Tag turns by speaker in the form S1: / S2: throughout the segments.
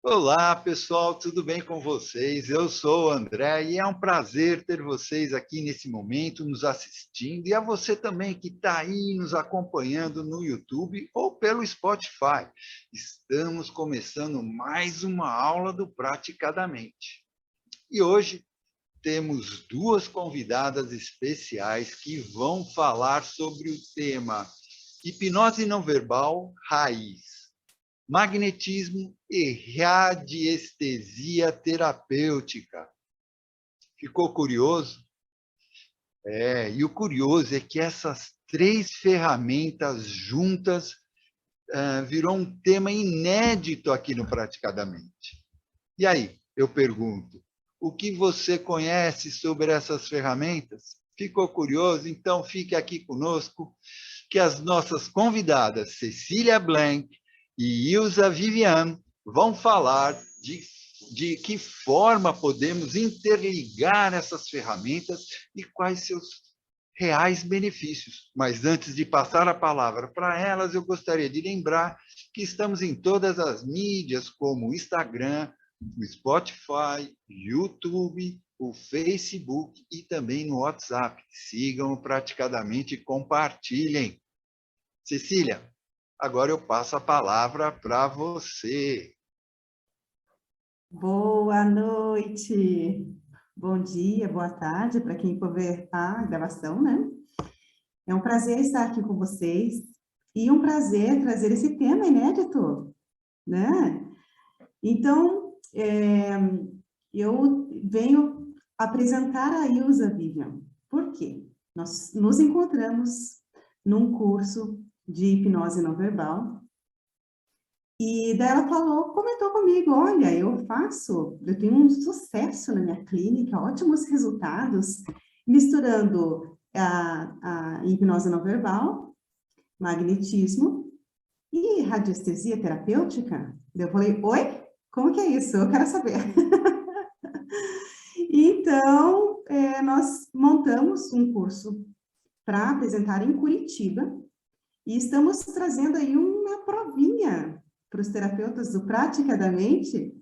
S1: Olá, pessoal, tudo bem com vocês? Eu sou o André e é um prazer ter vocês aqui nesse momento, nos assistindo, e a você também que está aí nos acompanhando no YouTube ou pelo Spotify. Estamos começando mais uma aula do Praticadamente. E hoje temos duas convidadas especiais que vão falar sobre o tema Hipnose não verbal raiz. Magnetismo e radiestesia terapêutica. Ficou curioso? E o curioso é que essas três ferramentas juntas virou um tema inédito aqui no Praticadamente. E aí, eu pergunto, o que você conhece sobre essas ferramentas? Ficou curioso? Então fique aqui conosco, que as nossas convidadas, Cecília Blank e Ilza Vivian, vão falar de que forma podemos interligar essas ferramentas e quais seus reais benefícios. Mas antes de passar a palavra para elas, eu gostaria de lembrar que estamos em todas as mídias, como o Instagram, o Spotify, YouTube, o Facebook e também no WhatsApp. Sigam praticadamente e compartilhem. Cecília, agora eu passo a palavra para você.
S2: Boa noite, bom dia, boa tarde para quem for ver a gravação, né? É um prazer estar aqui com vocês e um prazer trazer esse tema inédito, né? Então, eu venho apresentar a Ilza Vivian. Por quê? Nós nos encontramos num curso de hipnose não verbal. E daí ela comentou comigo, olha, eu tenho um sucesso na minha clínica, ótimos resultados, misturando a hipnose não verbal, magnetismo e radiestesia terapêutica. Eu falei, oi? Como que é isso? Eu quero saber. Então, nós montamos um curso para apresentar em Curitiba e estamos trazendo aí uma provinha para os terapeutas do Praticadamente,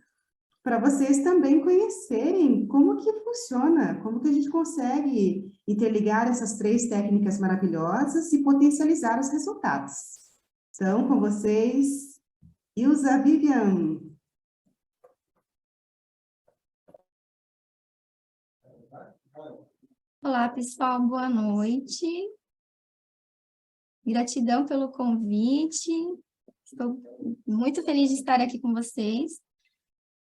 S2: para vocês também conhecerem como que funciona, como que a gente consegue interligar essas três técnicas maravilhosas e potencializar os resultados. Então, com vocês, Ilza Vivian.
S3: Olá, pessoal, boa noite. Gratidão pelo convite. Estou muito feliz de estar aqui com vocês.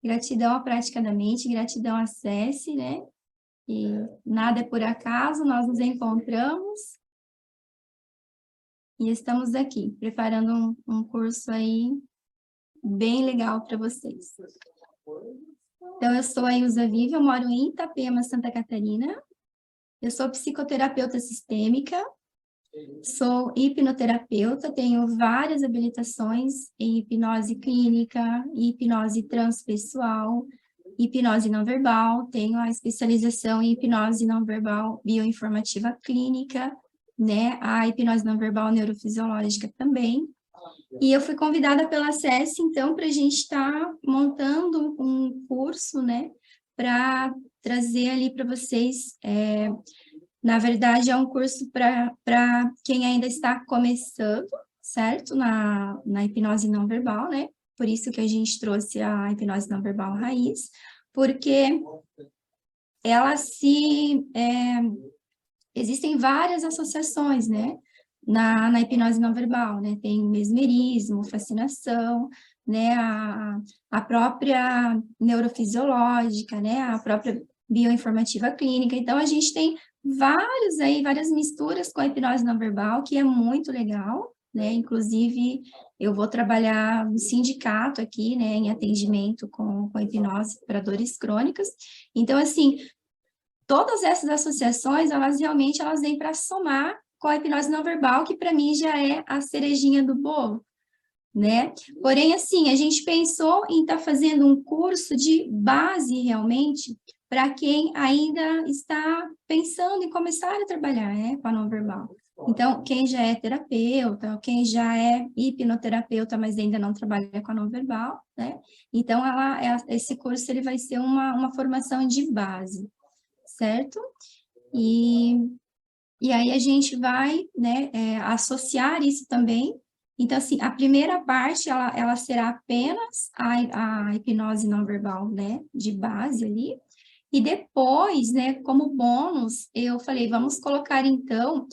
S3: Gratidão à Praticadamente, gratidão à Ceci, né? E nada é por acaso, nós nos encontramos e estamos aqui, preparando um curso aí bem legal para vocês. Então, eu sou a Ilza Vivian, eu moro em Itapema, Santa Catarina. Eu sou psicoterapeuta sistêmica, sou hipnoterapeuta, tenho várias habilitações em hipnose clínica, hipnose transpessoal, hipnose não verbal, tenho a especialização em hipnose não verbal bioinformativa clínica, né, a hipnose não verbal neurofisiológica também. E eu fui convidada pela Ceci, então, para a gente estar montando um curso, né, para trazer ali para vocês. Na verdade, é um curso para quem ainda está começando, certo? Na hipnose não verbal, né? Por isso que a gente trouxe a hipnose não verbal raiz, porque ela existem várias associações, né? Na hipnose não verbal, né? Tem mesmerismo, fascinação, né? A própria neurofisiológica, né? A própria bioinformativa clínica. Então, a gente tem várias misturas com a hipnose não verbal, que é muito legal, né? Inclusive, eu vou trabalhar no sindicato aqui, né? Em atendimento com hipnose para dores crônicas. Então, assim, todas essas associações, elas vêm para somar com a hipnose não verbal, que para mim já é a cerejinha do bolo, né? Porém, assim, a gente pensou em estar fazendo um curso de base realmente para quem ainda está pensando em começar a trabalhar, né, com a não verbal. Então, quem já é terapeuta, quem já é hipnoterapeuta, mas ainda não trabalha com a não verbal, né? Então, esse curso ele vai ser uma formação de base, certo? E aí a gente vai, né, associar isso também. Então, assim, a primeira parte, ela será apenas a hipnose não verbal, né, de base ali. E depois, né, como bônus, eu falei, vamos colocar, então,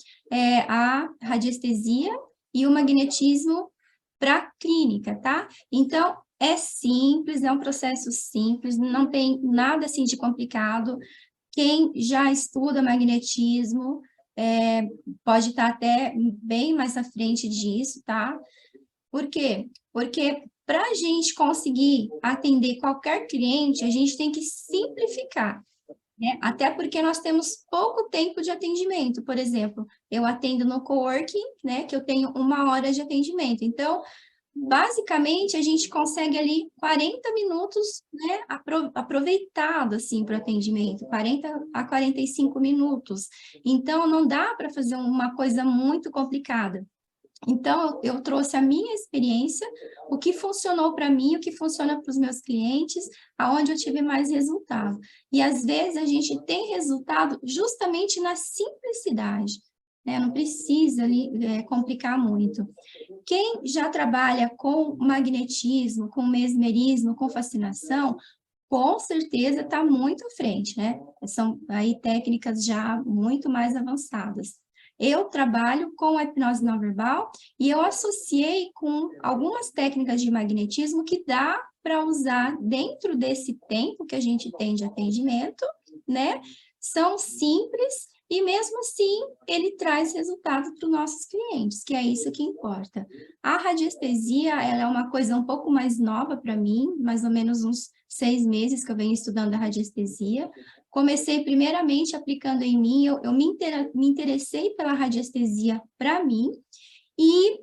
S3: a radiestesia e o magnetismo para clínica, tá? Então, é simples, é um processo simples, não tem nada, assim, de complicado. Quem já estuda magnetismo pode estar até bem mais à frente disso, tá? Por quê? Porque para a gente conseguir atender qualquer cliente, a gente tem que simplificar, né? Até porque nós temos pouco tempo de atendimento. Por exemplo, eu atendo no coworking, né? Que eu tenho 1 hora de atendimento. Então, basicamente, a gente consegue ali 40 minutos, né, aproveitado, assim, para o atendimento, 40 a 45 minutos. Então, não dá para fazer uma coisa muito complicada. Então, eu trouxe a minha experiência, o que funcionou para mim, o que funciona para os meus clientes, aonde eu tive mais resultado. E, às vezes, a gente tem resultado justamente na simplicidade, né? Não precisa ali, complicar muito. Quem já trabalha com magnetismo, com mesmerismo, com fascinação, com certeza está muito à frente, né? São aí técnicas já muito mais avançadas. Eu trabalho com a hipnose não verbal e eu associei com algumas técnicas de magnetismo que dá para usar dentro desse tempo que a gente tem de atendimento, né? São simples e mesmo assim ele traz resultado para os nossos clientes, que é isso que importa. A radiestesia, ela é uma coisa um pouco mais nova para mim, mais ou menos uns 6 meses que eu venho estudando a radiestesia. Comecei primeiramente aplicando em mim, eu me interessei pela radiestesia para mim e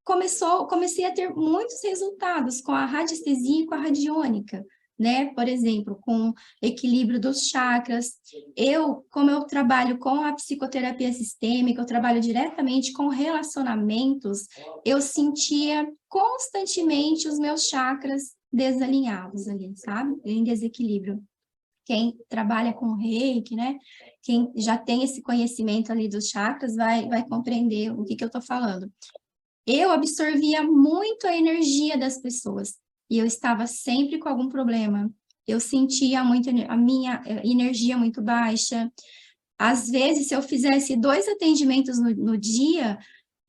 S3: comecei a ter muitos resultados com a radiestesia e com a radiônica, né? Por exemplo, com equilíbrio dos chakras. Como eu trabalho com a psicoterapia sistêmica, eu trabalho diretamente com relacionamentos, eu sentia constantemente os meus chakras desalinhados ali, sabe? Em desequilíbrio. Quem trabalha com reiki, né? Quem já tem esse conhecimento ali dos chakras vai compreender o que eu estou falando. Eu absorvia muito a energia das pessoas e eu estava sempre com algum problema. Eu sentia muito a minha energia muito baixa. Às vezes, se eu fizesse 2 atendimentos no dia,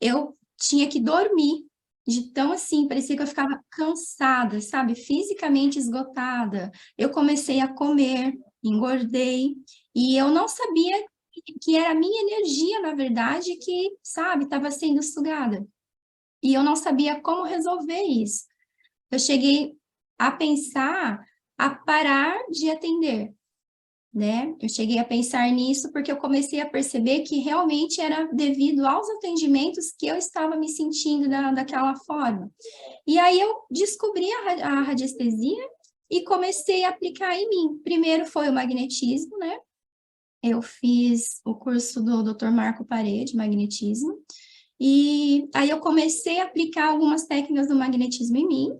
S3: eu tinha que dormir. De tão assim, parecia que eu ficava cansada, sabe? Fisicamente esgotada. Eu comecei a comer, engordei, e eu não sabia que era a minha energia, na verdade, que, sabe, estava sendo sugada. E eu não sabia como resolver isso. Eu cheguei a pensar a parar de atender, né? Eu cheguei a pensar nisso porque eu comecei a perceber que realmente era devido aos atendimentos que eu estava me sentindo daquela forma. E aí eu descobri a radiestesia e comecei a aplicar em mim. Primeiro foi o magnetismo, né? Eu fiz o curso do Dr. Marco Parede, magnetismo, e aí eu comecei a aplicar algumas técnicas do magnetismo em mim,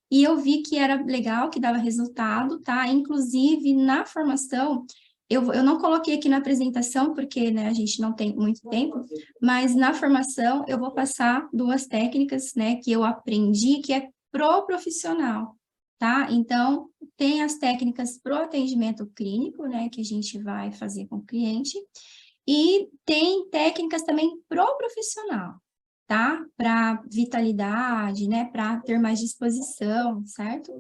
S3: e eu vi que era legal, que dava resultado, tá? Inclusive, na formação, eu não coloquei aqui na apresentação, porque, né, a gente não tem muito tempo, mas na formação eu vou passar 2 técnicas, né, que eu aprendi, que é pro profissional, tá? Então, tem as técnicas pro atendimento clínico, né, que a gente vai fazer com o cliente, e tem técnicas também pro profissional, tá? Para vitalidade, né? Para ter mais disposição, certo?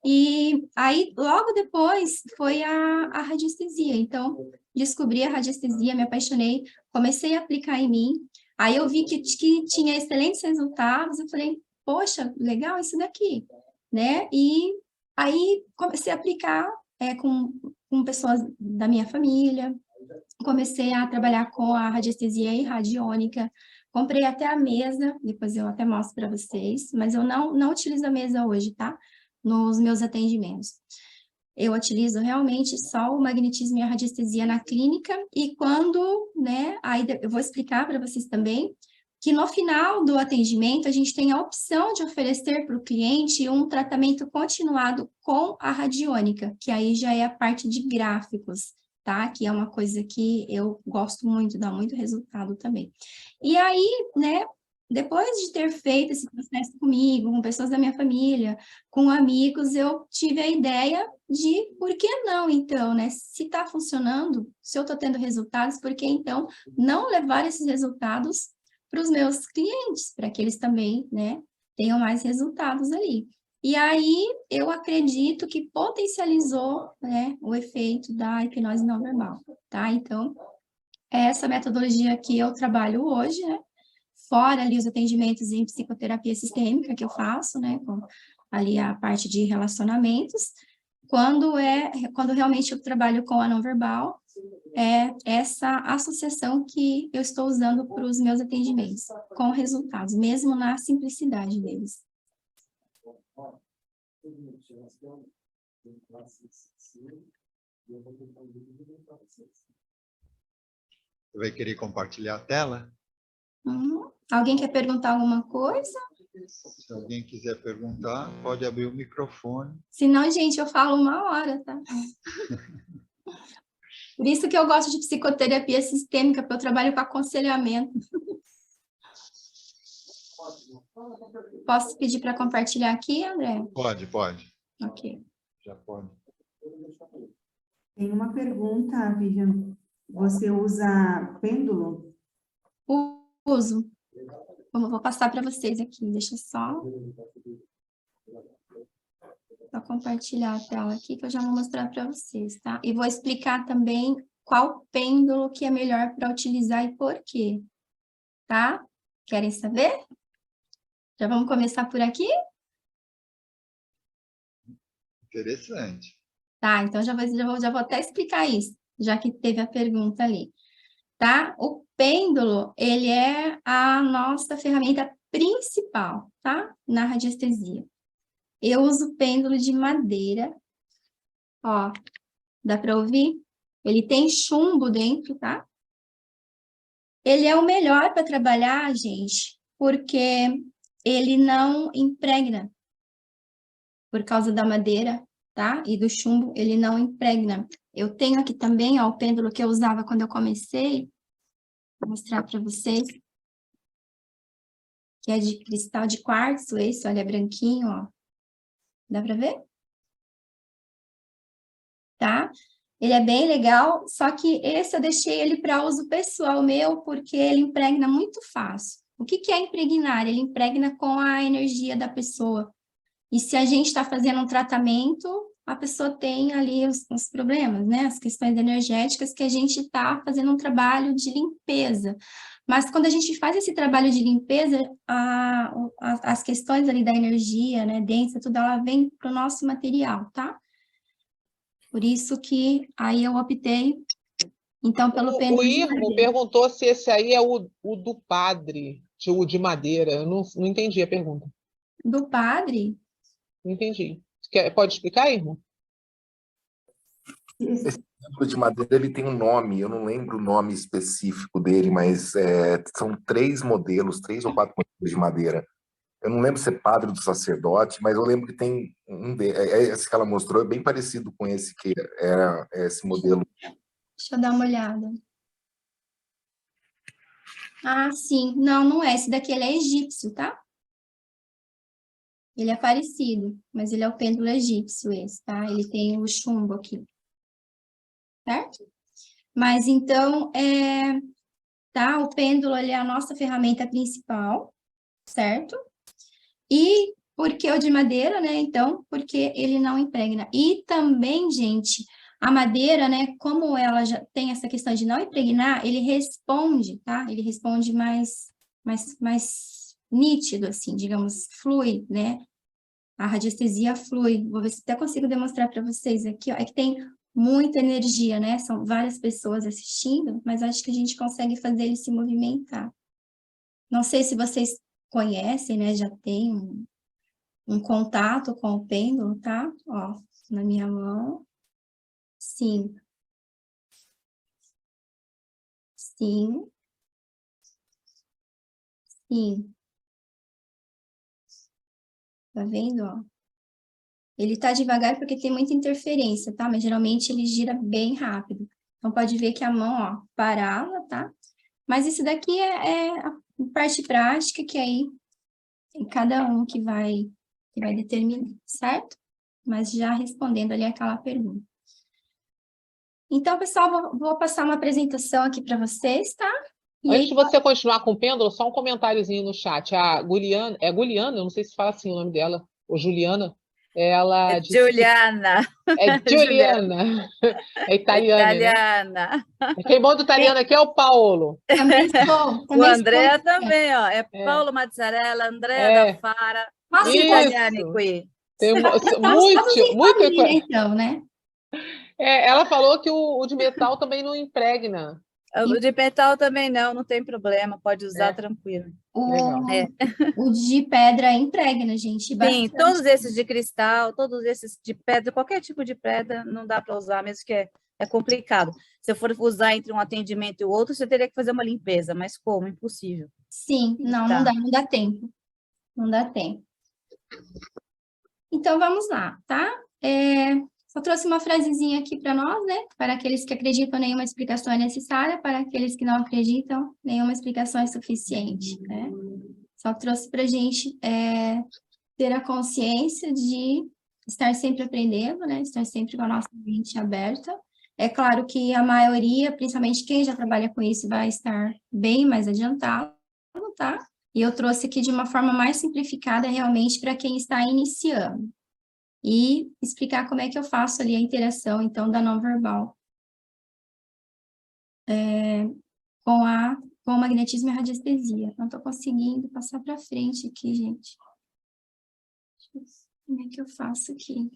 S3: E aí, logo depois, foi a radiestesia. Então, descobri a radiestesia, me apaixonei, comecei a aplicar em mim. Aí eu vi que tinha excelentes resultados, eu falei, poxa, legal isso daqui, né? E aí comecei a aplicar com pessoas da minha família, comecei a trabalhar com a radiestesia e radiônica, comprei até a mesa, depois eu até mostro para vocês, mas eu não utilizo a mesa hoje, tá? Nos meus atendimentos. eu utilizo realmente só o magnetismo e a radiestesia na clínica, e quando, né, aí eu vou explicar para vocês também, que no final do atendimento a gente tem a opção de oferecer para o cliente um tratamento continuado com a radiônica, que aí já é a parte de gráficos, tá? Que é uma coisa que eu gosto muito, dá muito resultado também. E aí, né, depois de ter feito esse processo comigo, com pessoas da minha família, com amigos, eu tive a ideia de, por que não, então, né? Se está funcionando, se eu estou tendo resultados, por que então não levar esses resultados para os meus clientes, para que eles também, né, tenham mais resultados ali. E aí, eu acredito que potencializou, né, o efeito da hipnose não verbal, tá? Então, é essa metodologia que eu trabalho hoje, né? Fora ali os atendimentos em psicoterapia sistêmica que eu faço, né, com ali a parte de relacionamentos, quando realmente eu trabalho com a não verbal, é essa associação que eu estou usando para os meus atendimentos, com resultados, mesmo na simplicidade deles.
S1: Você vai querer compartilhar a tela?
S3: Alguém quer perguntar alguma coisa?
S1: Se alguém quiser perguntar, pode abrir o microfone.
S3: Se não, gente, eu falo 1 hora, tá? Por isso que eu gosto de psicoterapia sistêmica, porque eu trabalho com aconselhamento. Posso pedir para compartilhar aqui, André?
S1: Pode.
S3: Ok.
S1: Já pode.
S2: Tem uma pergunta, Vivian. Você usa pêndulo?
S3: Uso. Vou passar para vocês aqui. Deixa eu só compartilhar a tela aqui, que eu já vou mostrar para vocês, tá? E vou explicar também qual pêndulo que é melhor para utilizar e por quê, tá? Querem saber? Já vamos começar por aqui?
S1: Interessante.
S3: Tá, então já vou até explicar isso, já que teve a pergunta ali, tá? O pêndulo, ele é a nossa ferramenta principal, tá? Na radiestesia. Eu uso pêndulo de madeira, ó, dá para ouvir? Ele tem chumbo dentro, tá? Ele é o melhor para trabalhar, gente, porque ele não impregna, por causa da madeira, tá? E do chumbo, ele não impregna. Eu tenho aqui também, ó, o pêndulo que eu usava quando eu comecei, vou mostrar para vocês, que é de cristal de quartzo, esse, olha, é branquinho, ó. Dá para ver? Tá? Ele é bem legal, só que esse eu deixei ele para uso pessoal meu, porque ele impregna muito fácil. O que que é impregnar? Ele impregna com a energia da pessoa. E se a gente está fazendo um tratamento, a pessoa tem ali os problemas, né? As questões energéticas que a gente está fazendo um trabalho de limpeza. Mas quando a gente faz esse trabalho de limpeza, as questões ali da energia, né, densa, tudo, ela vem para o nosso material, tá? Por isso que aí eu optei, então, pelo
S4: O
S3: pêndulo de
S4: Irmo
S3: madeira.
S4: perguntou se esse aí é o do padre, o de madeira. Eu não entendi a pergunta.
S3: Do padre?
S4: Não entendi. Pode explicar, Irmo?
S5: Esse pêndulo de madeira ele tem um nome, eu não lembro o nome específico dele, mas são 3 modelos, 3 ou 4 modelos de madeira. Eu não lembro se é padre do sacerdote, mas eu lembro que tem esse que ela mostrou, é bem parecido com esse que era esse modelo.
S3: Deixa eu dar uma olhada. Ah, sim. Não, não é. Esse daqui ele é egípcio, tá? Ele é parecido, mas ele é o pêndulo egípcio esse, tá? Ele tem o chumbo aqui. Certo? Mas então, tá? O pêndulo, ele é a nossa ferramenta principal, certo? E por que o de madeira, né? Então, porque ele não impregna. E também, gente, a madeira, né? Como ela já tem essa questão de não impregnar, ele responde, tá? Ele responde mais nítido, assim, digamos, flui, né? A radiestesia flui. Vou ver se até consigo demonstrar para vocês aqui, ó. É que tem muita energia, né? São várias pessoas assistindo, mas acho que a gente consegue fazer ele se movimentar. Não sei se vocês conhecem, né? Já tem um contato com o pêndulo, tá? Ó, na minha mão. Sim. Sim. Sim. Tá vendo, ó? Ele tá devagar porque tem muita interferência, tá? Mas geralmente ele gira bem rápido. Então pode ver que a mão, ó, parava, tá? Mas isso daqui é a parte prática que aí é cada um que vai determinar, certo? Mas já respondendo ali aquela pergunta. Então, pessoal, vou passar uma apresentação aqui para vocês, tá? E
S4: Antes
S3: aí,
S4: de você continuar com o pêndulo, só um comentáriozinho no chat. A Guliana, é Guliana? Eu não sei se fala assim o nome dela, ou Juliana. Ela disse que
S6: Giuliana.
S4: é Juliana, é italiana, né?
S6: Italiana.
S4: Quem manda o italiano aqui é o Paulo.
S3: também sou.
S6: O Andrea
S3: sou.
S6: também, ó. É
S4: É.
S6: Paulo Mazzarella, Andrea da
S4: É.
S6: Fara.
S3: Nossa,
S6: Tutti
S3: então,
S6: italiani qui.
S4: Tem
S3: estamos todos
S4: muito,
S3: em
S4: muito.
S3: família, então, né?
S4: Ela falou que o de metal também não impregna.
S6: O de metal também não tem problema, pode usar
S4: É.
S6: tranquilo.
S4: Legal.
S3: O de pedra impregna, gente,
S6: Sim,
S3: bastante.
S6: todos esses de cristal, todos esses de pedra, qualquer tipo de pedra não dá para usar, mesmo que é complicado. Se eu for usar entre um atendimento e o outro, você teria que fazer uma limpeza, mas como? Impossível.
S3: Sim, não
S6: Tá.
S3: dá tempo. Não dá tempo. Então, vamos lá, tá? Só trouxe uma frasezinha aqui para nós, né? Para aqueles que acreditam, nenhuma explicação é necessária. Para aqueles que não acreditam, nenhuma explicação é suficiente, né? Só trouxe para a gente ter a consciência de estar sempre aprendendo, né? Estar sempre com a nossa mente aberta. É claro que a maioria, principalmente quem já trabalha com isso, vai estar bem mais adiantado, tá? E eu trouxe aqui de uma forma mais simplificada, realmente, para quem está iniciando. E explicar como é que eu faço ali a interação, então, da não verbal com o magnetismo e a radiestesia. Não estou conseguindo passar para frente aqui, gente. Como é que eu faço aqui?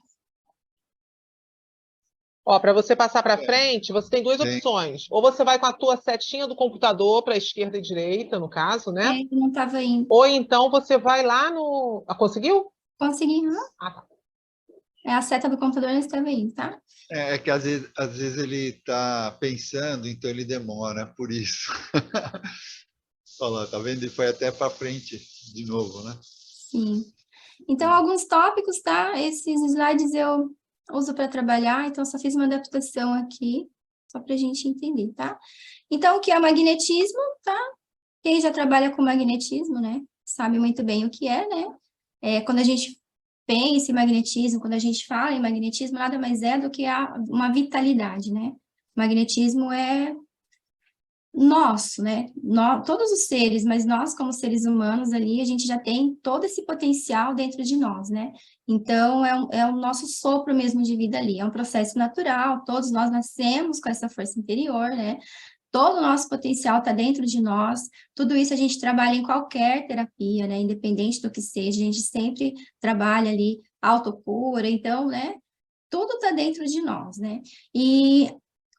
S4: Ó, para você passar para frente, você tem duas
S1: Sim.
S4: opções. Ou você vai com a tua setinha do computador para a esquerda e direita, no caso, né?
S3: Eu não estava indo.
S4: Ou então você vai lá no... Ah, conseguiu?
S3: Consegui,
S4: Ah, tá.
S3: a seta do computador não estava indo, tá?
S1: É que às vezes ele está pensando, então ele demora, por isso. Olha lá, tá vendo? Ele foi até para frente de novo, né?
S3: Sim. Então, alguns tópicos, tá? Esses slides eu uso para trabalhar, então só fiz uma adaptação aqui, só para a gente entender, tá? Então, o que é magnetismo, tá? Quem já trabalha com magnetismo, né? Sabe muito bem o que é, né? Quando a gente pensa em magnetismo, quando a gente fala em magnetismo, nada mais é do que uma vitalidade, né? O magnetismo é nosso, né? Todos os seres, mas nós como seres humanos ali, a gente já tem todo esse potencial dentro de nós, né? Então, é o nosso sopro mesmo de vida ali, é um processo natural, todos nós nascemos com essa força interior, né? Todo o nosso potencial está dentro de nós, tudo isso a gente trabalha em qualquer terapia, né? Independente do que seja, a gente sempre trabalha ali autocura, então, né? Tudo está dentro de nós, né? E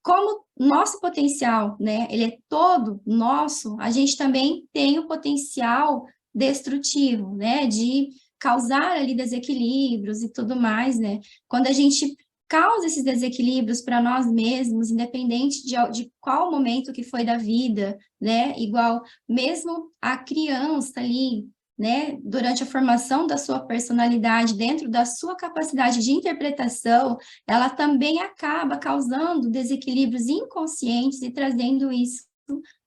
S3: como nosso potencial, né, ele é todo nosso, a gente também tem o potencial destrutivo, né, de causar ali desequilíbrios e tudo mais, né? Quando a gente causa esses desequilíbrios para nós mesmos, independente de qual momento que foi da vida, né? Igual mesmo a criança ali, né, durante a formação da sua personalidade, dentro da sua capacidade de interpretação, ela também acaba causando desequilíbrios inconscientes e trazendo isso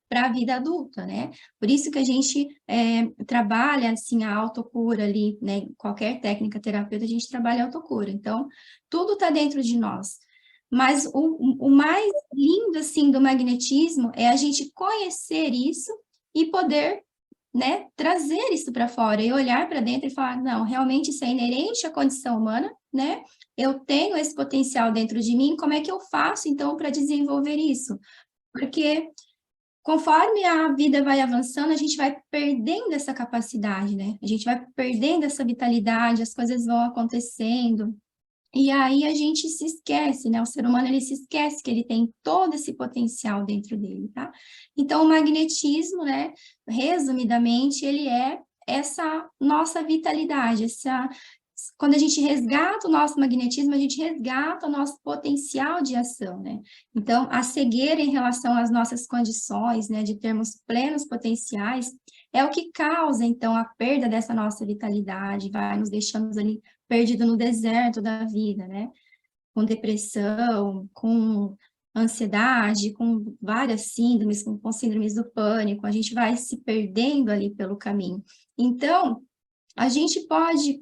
S3: para a vida adulta, né? Por isso que a gente trabalha, assim, a autocura ali, né? Qualquer técnica terapêutica, a gente trabalha a autocura. Então, tudo está dentro de nós. Mas o mais lindo, assim, do magnetismo é a gente conhecer isso e poder, né, trazer isso para fora e olhar para dentro e falar, não, realmente isso é inerente à condição humana, né? Eu tenho esse potencial dentro de mim, como é que eu faço, então, para desenvolver isso? Porque conforme a vida vai avançando, a gente vai perdendo essa capacidade, né? A gente vai perdendo essa vitalidade, as coisas vão acontecendo, e aí a gente se esquece, né? O ser humano, ele se esquece que ele tem todo esse potencial dentro dele, tá? Então, o magnetismo, né? Resumidamente, ele é essa nossa vitalidade, quando a gente resgata o nosso magnetismo, a gente resgata o nosso potencial de ação, né? Então, a cegueira em relação às nossas condições, né, de termos plenos potenciais, é o que causa, então, a perda dessa nossa vitalidade, vai nos deixando ali perdido no deserto da vida, né? Com depressão, com ansiedade, com várias síndromes, com síndromes do pânico, a gente vai se perdendo ali pelo caminho. Então, a gente pode,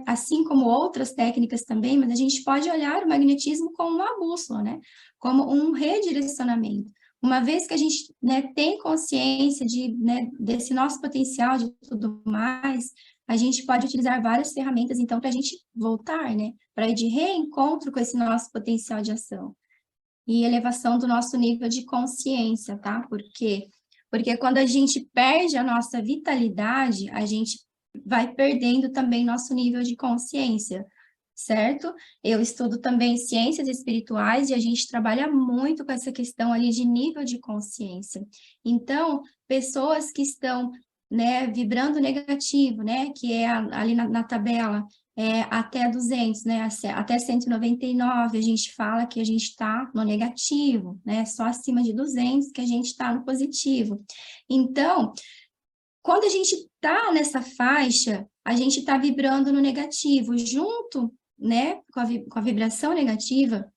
S3: assim como outras técnicas também, mas a gente pode olhar o magnetismo como uma bússola, né? Como um redirecionamento. Uma vez que a gente, né, tem consciência né, desse nosso potencial de tudo mais, a gente pode utilizar várias ferramentas, então, para a gente voltar, né? Para ir de reencontro com esse nosso potencial de ação. E elevação do nosso nível de consciência, tá? Por quê? Porque quando a gente perde a nossa vitalidade, a gente vai perdendo também nosso nível de consciência, certo? Eu estudo também ciências espirituais e a gente trabalha muito com essa questão ali de nível de consciência. Então, pessoas que estão, né, vibrando negativo, né, que é ali na tabela, até 200, né, até 199, a gente fala que a gente está no negativo, né, só acima de 200 que a gente está no positivo. Então, quando a gente está nessa faixa, a gente está vibrando no negativo, junto, né, com a vibração negativa,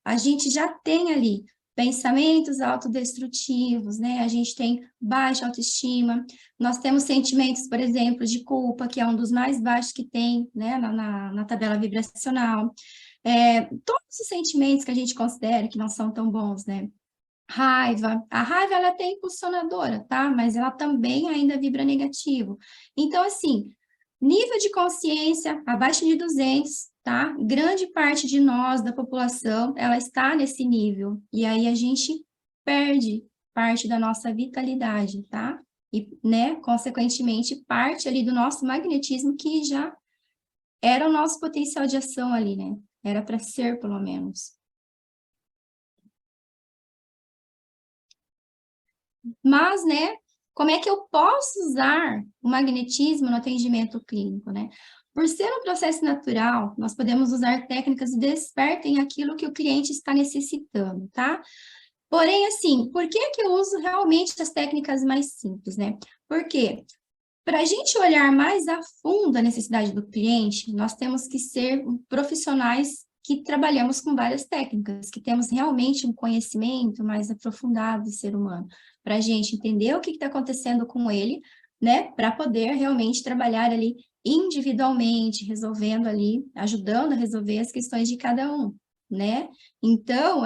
S3: a gente já tem ali pensamentos autodestrutivos, né, a gente tem baixa autoestima, nós temos sentimentos, por exemplo, de culpa, que é um dos mais baixos que tem, né, na tabela vibracional, todos os sentimentos que a gente considera que não são tão bons, né, raiva, a raiva ela é até impulsionadora, tá? Mas ela também ainda vibra negativo. Então, assim, nível de consciência abaixo de 200, tá? Grande parte de nós, da população, ela está nesse nível. E aí a gente perde parte da nossa vitalidade, tá? E, né, consequentemente, parte ali do nosso magnetismo que já era o nosso potencial de ação ali, né? Era para ser, pelo menos. Mas, né, como é que eu posso usar o magnetismo no atendimento clínico, né? Por ser um processo natural, nós podemos usar técnicas que despertem aquilo que o cliente está necessitando, tá? Porém, assim, por que que eu uso realmente as técnicas mais simples, né? Porque para a gente olhar mais a fundo a necessidade do cliente, nós temos que ser profissionais que trabalhamos com várias técnicas, que temos realmente um conhecimento mais aprofundado do ser humano, para a gente entender o que está acontecendo com ele, né, para poder realmente trabalhar ali individualmente, resolvendo ali, ajudando a resolver as questões de cada um, né? Então,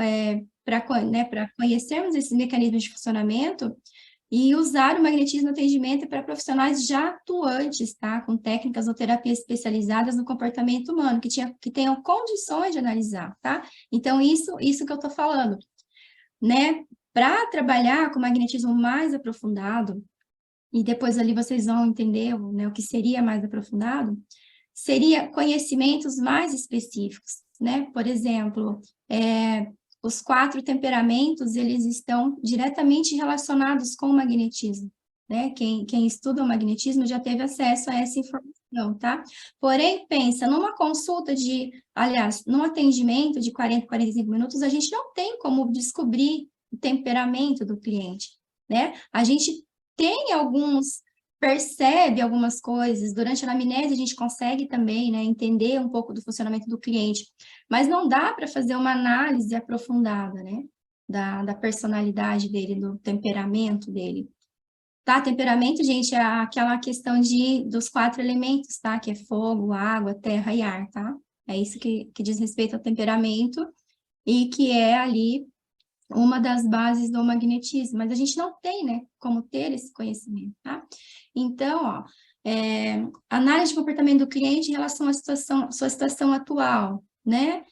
S3: para conhecermos esses mecanismos de funcionamento, e usar o magnetismo no atendimento para profissionais já atuantes, tá? Com técnicas ou terapias especializadas no comportamento humano, que tenham condições de analisar, tá? Então, isso que eu estou falando, né? Para trabalhar com magnetismo mais aprofundado, e depois ali vocês vão entender, né, o que seria mais aprofundado, seria conhecimentos mais específicos, né? Por exemplo, os 4 temperamentos, eles estão diretamente relacionados com o magnetismo, né? Quem estuda o magnetismo já teve acesso a essa informação, tá? Porém, pensa, numa consulta num atendimento de 40, 45 minutos, a gente não tem como descobrir o temperamento do cliente, né? A gente percebe algumas coisas, durante a anamnese a gente consegue também, né, entender um pouco do funcionamento do cliente, mas não dá para fazer uma análise aprofundada, né, da personalidade dele, do temperamento dele. Tá, temperamento, gente, é aquela questão dos 4 elementos, tá, que é fogo, água, terra e ar, tá? É isso que diz respeito ao temperamento e que é ali uma das bases do magnetismo, mas a gente não tem, né, como ter esse conhecimento, tá? Então, ó, análise de comportamento do cliente em relação à sua situação atual, né?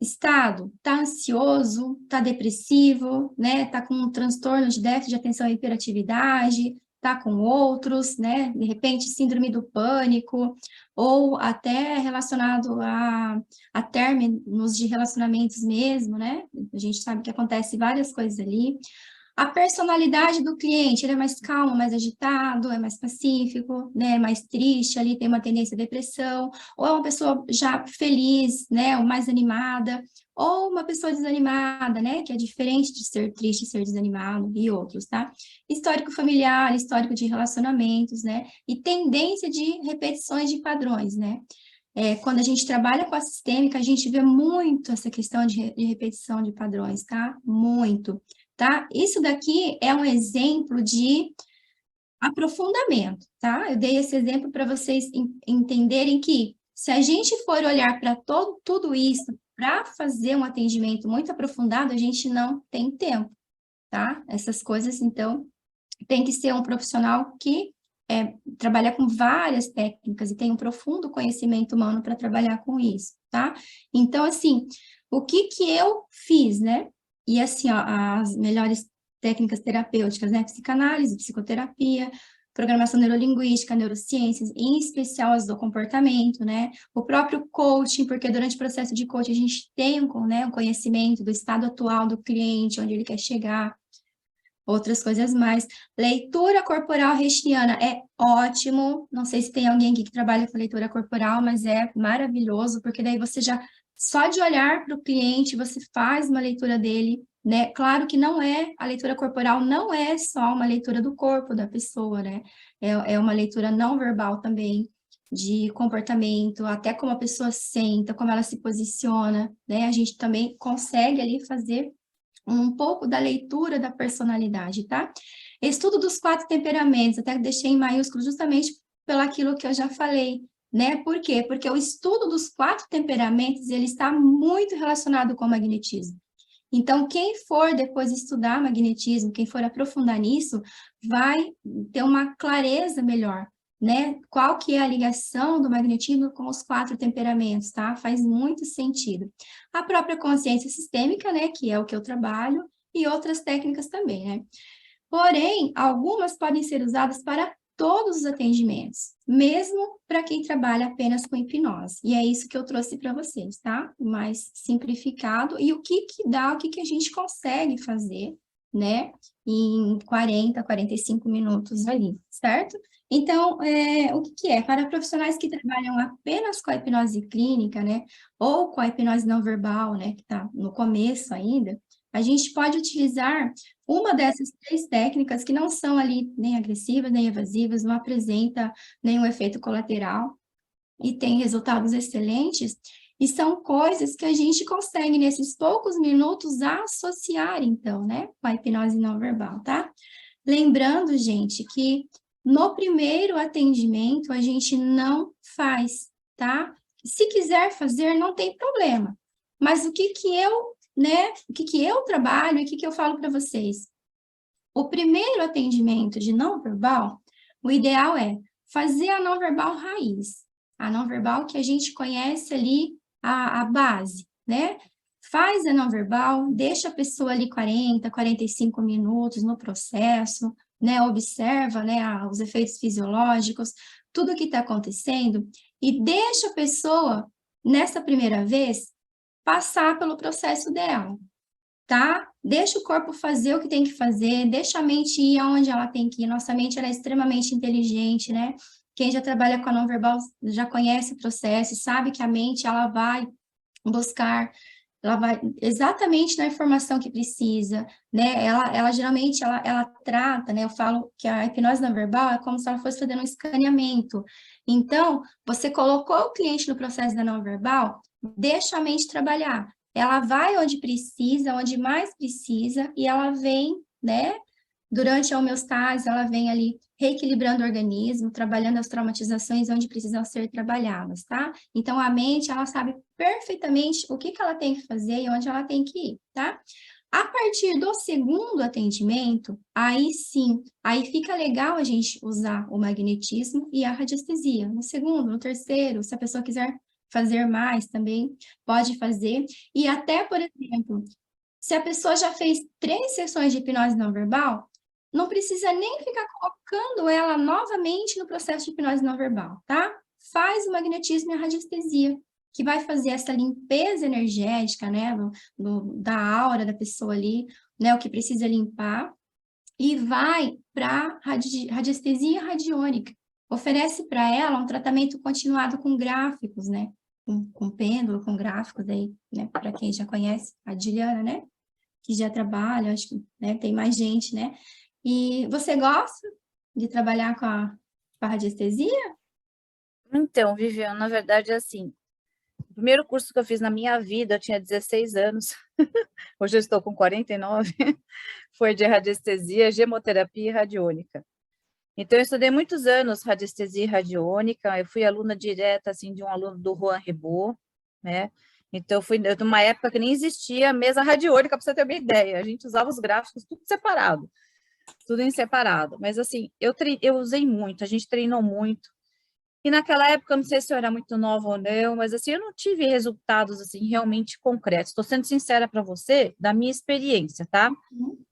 S3: Estado, tá ansioso, tá depressivo, né? Tá com um transtorno de déficit de atenção e hiperatividade, tá com outros, né? De repente, síndrome do pânico, ou até relacionado a términos de relacionamentos mesmo, né? A gente sabe que acontece várias coisas ali. A personalidade do cliente, ele é mais calmo, mais agitado, é mais pacífico, né, mais triste, ali tem uma tendência à depressão, ou é uma pessoa já feliz, né, ou mais animada, ou uma pessoa desanimada, né, que é diferente de ser triste, ser desanimado e outros, tá? Histórico familiar, histórico de relacionamentos, né, e tendência de repetições de padrões, né? Quando a gente trabalha com a sistêmica, a gente vê muito essa questão de repetição de padrões, tá? Muito. Tá? Isso daqui é um exemplo de aprofundamento, tá? Eu dei esse exemplo para vocês entenderem que se a gente for olhar para tudo isso para fazer um atendimento muito aprofundado, a gente não tem tempo, tá? Essas coisas, então, tem que ser um profissional que trabalha com várias técnicas e tem um profundo conhecimento humano para trabalhar com isso, tá? Então, assim, o que eu fiz, né? E assim, ó, as melhores técnicas terapêuticas, né? Psicanálise, psicoterapia, programação neurolinguística, neurociências, em especial as do comportamento, né? O próprio coaching, porque durante o processo de coaching a gente tem um conhecimento do estado atual do cliente, onde ele quer chegar, outras coisas mais. Leitura corporal reichiana é ótimo, não sei se tem alguém aqui que trabalha com leitura corporal, mas é maravilhoso, porque daí você já, só de olhar para o cliente, você faz uma leitura dele, né? Claro que a leitura corporal não é só uma leitura do corpo da pessoa, né? É uma leitura não verbal também, de comportamento, até como a pessoa senta, como ela se posiciona, né? A gente também consegue ali fazer um pouco da leitura da personalidade, tá? Estudo dos 4 temperamentos, até deixei em maiúsculo justamente pelo aquilo que eu já falei, né? Por quê? Porque o estudo dos 4 temperamentos, ele está muito relacionado com o magnetismo. Então, quem for depois estudar magnetismo, quem for aprofundar nisso, vai ter uma clareza melhor, né? Qual que é a ligação do magnetismo com os 4 temperamentos, tá? Faz muito sentido. A própria consciência sistêmica, né? Que é o que eu trabalho, e outras técnicas também, né? Porém, algumas podem ser usadas para todos os atendimentos, mesmo para quem trabalha apenas com hipnose. E é isso que eu trouxe para vocês, tá? Mais simplificado. E o que a gente consegue fazer, né? Em 40, 45 minutos ali, certo? Então, o que é? Para profissionais que trabalham apenas com a hipnose clínica, né? Ou com a hipnose não verbal, né? Que está no começo ainda, a gente pode utilizar uma dessas 3 técnicas que não são ali nem agressivas, nem evasivas, não apresenta nenhum efeito colateral e tem resultados excelentes, e são coisas que a gente consegue, nesses poucos minutos, associar, então, né, com a hipnose não verbal, tá? Lembrando, gente, que no primeiro atendimento a gente não faz, tá? Se quiser fazer, não tem problema. Mas o que eu trabalho e o que eu falo para vocês? O primeiro atendimento de não verbal, o ideal é fazer a não verbal raiz, a não verbal que a gente conhece ali, a base, né? Faz a não verbal, deixa a pessoa ali 40, 45 minutos no processo, né? Observa, né, os efeitos fisiológicos, tudo o que está acontecendo, e deixa a pessoa, nessa primeira vez, passar pelo processo dela, tá? Deixa o corpo fazer o que tem que fazer, deixa a mente ir aonde ela tem que ir. Nossa mente, ela é extremamente inteligente, né? Quem já trabalha com a não verbal já conhece o processo, sabe que a mente, ela vai buscar, ela vai exatamente na informação que precisa, né? Ela geralmente, ela trata, né? Eu falo que a hipnose não verbal é como se ela fosse fazendo um escaneamento. Então, você colocou o cliente no processo da não verbal, deixa a mente trabalhar. Ela vai onde precisa, onde mais precisa, e ela vem, né? Durante a homeostase, ela vem ali reequilibrando o organismo, trabalhando as traumatizações onde precisam ser trabalhadas, tá? Então, a mente, ela sabe perfeitamente o que ela tem que fazer e onde ela tem que ir, tá? A partir do segundo atendimento, aí sim, aí fica legal a gente usar o magnetismo e a radiestesia. No segundo, no terceiro, se a pessoa quiser fazer mais também, pode fazer. E até, por exemplo, se a pessoa já fez 3 sessões de hipnose não verbal, não precisa nem ficar colocando ela novamente no processo de hipnose não verbal, tá? Faz o magnetismo e a radiestesia, que vai fazer essa limpeza energética, né, da aura da pessoa ali, né, o que precisa limpar, e vai para radiestesia radiônica. Oferece para ela um tratamento continuado com gráficos, né? Com pêndulo, com gráficos aí, né? Para quem já conhece, a Juliana, né? Que já trabalha, acho que, né, tem mais gente, né? E você gosta de trabalhar com a radiestesia?
S6: Então, Viviane, na verdade, assim, o primeiro curso que eu fiz na minha vida, eu tinha 16 anos, hoje eu estou com 49, foi de radiestesia, gemoterapia e radiônica. Então, eu estudei muitos anos radiestesia e radiônica, eu fui aluna direta, assim, de um aluno do Juan Ribot, né? Então, eu fui numa época que nem existia a mesa radiônica, para você ter uma ideia, a gente usava os gráficos tudo separado, tudo em separado. Mas, assim, eu usei muito, a gente treinou muito. E naquela época, eu não sei se eu era muito nova ou não, mas, assim, eu não tive resultados, assim, realmente concretos. Estou sendo sincera para você, da minha experiência, tá?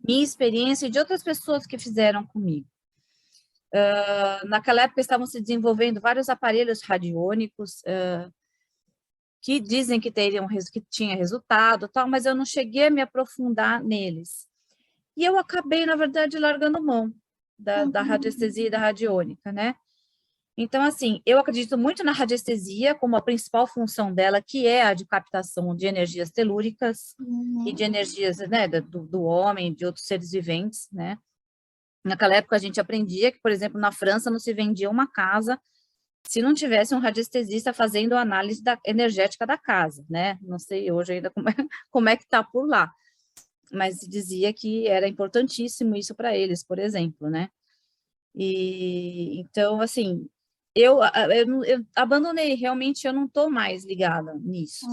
S6: Minha experiência e de outras pessoas que fizeram comigo. Naquela época estavam se desenvolvendo vários aparelhos radiônicos que dizem que tinha resultado, tal, mas eu não cheguei a me aprofundar neles. E eu acabei, na verdade, largando mão da radiestesia e da radiônica, né? Então, assim, eu acredito muito na radiestesia como a principal função dela, que é a de captação de energias telúricas e de energias, né, do homem, de outros seres viventes, né? Naquela época, a gente aprendia que, por exemplo, na França não se vendia uma casa se não tivesse um radiestesista fazendo a análise energética da casa, né? Não sei hoje ainda como é que está por lá, mas dizia que era importantíssimo isso para eles, por exemplo, né? E então, assim, eu abandonei, realmente eu não estou mais ligada nisso.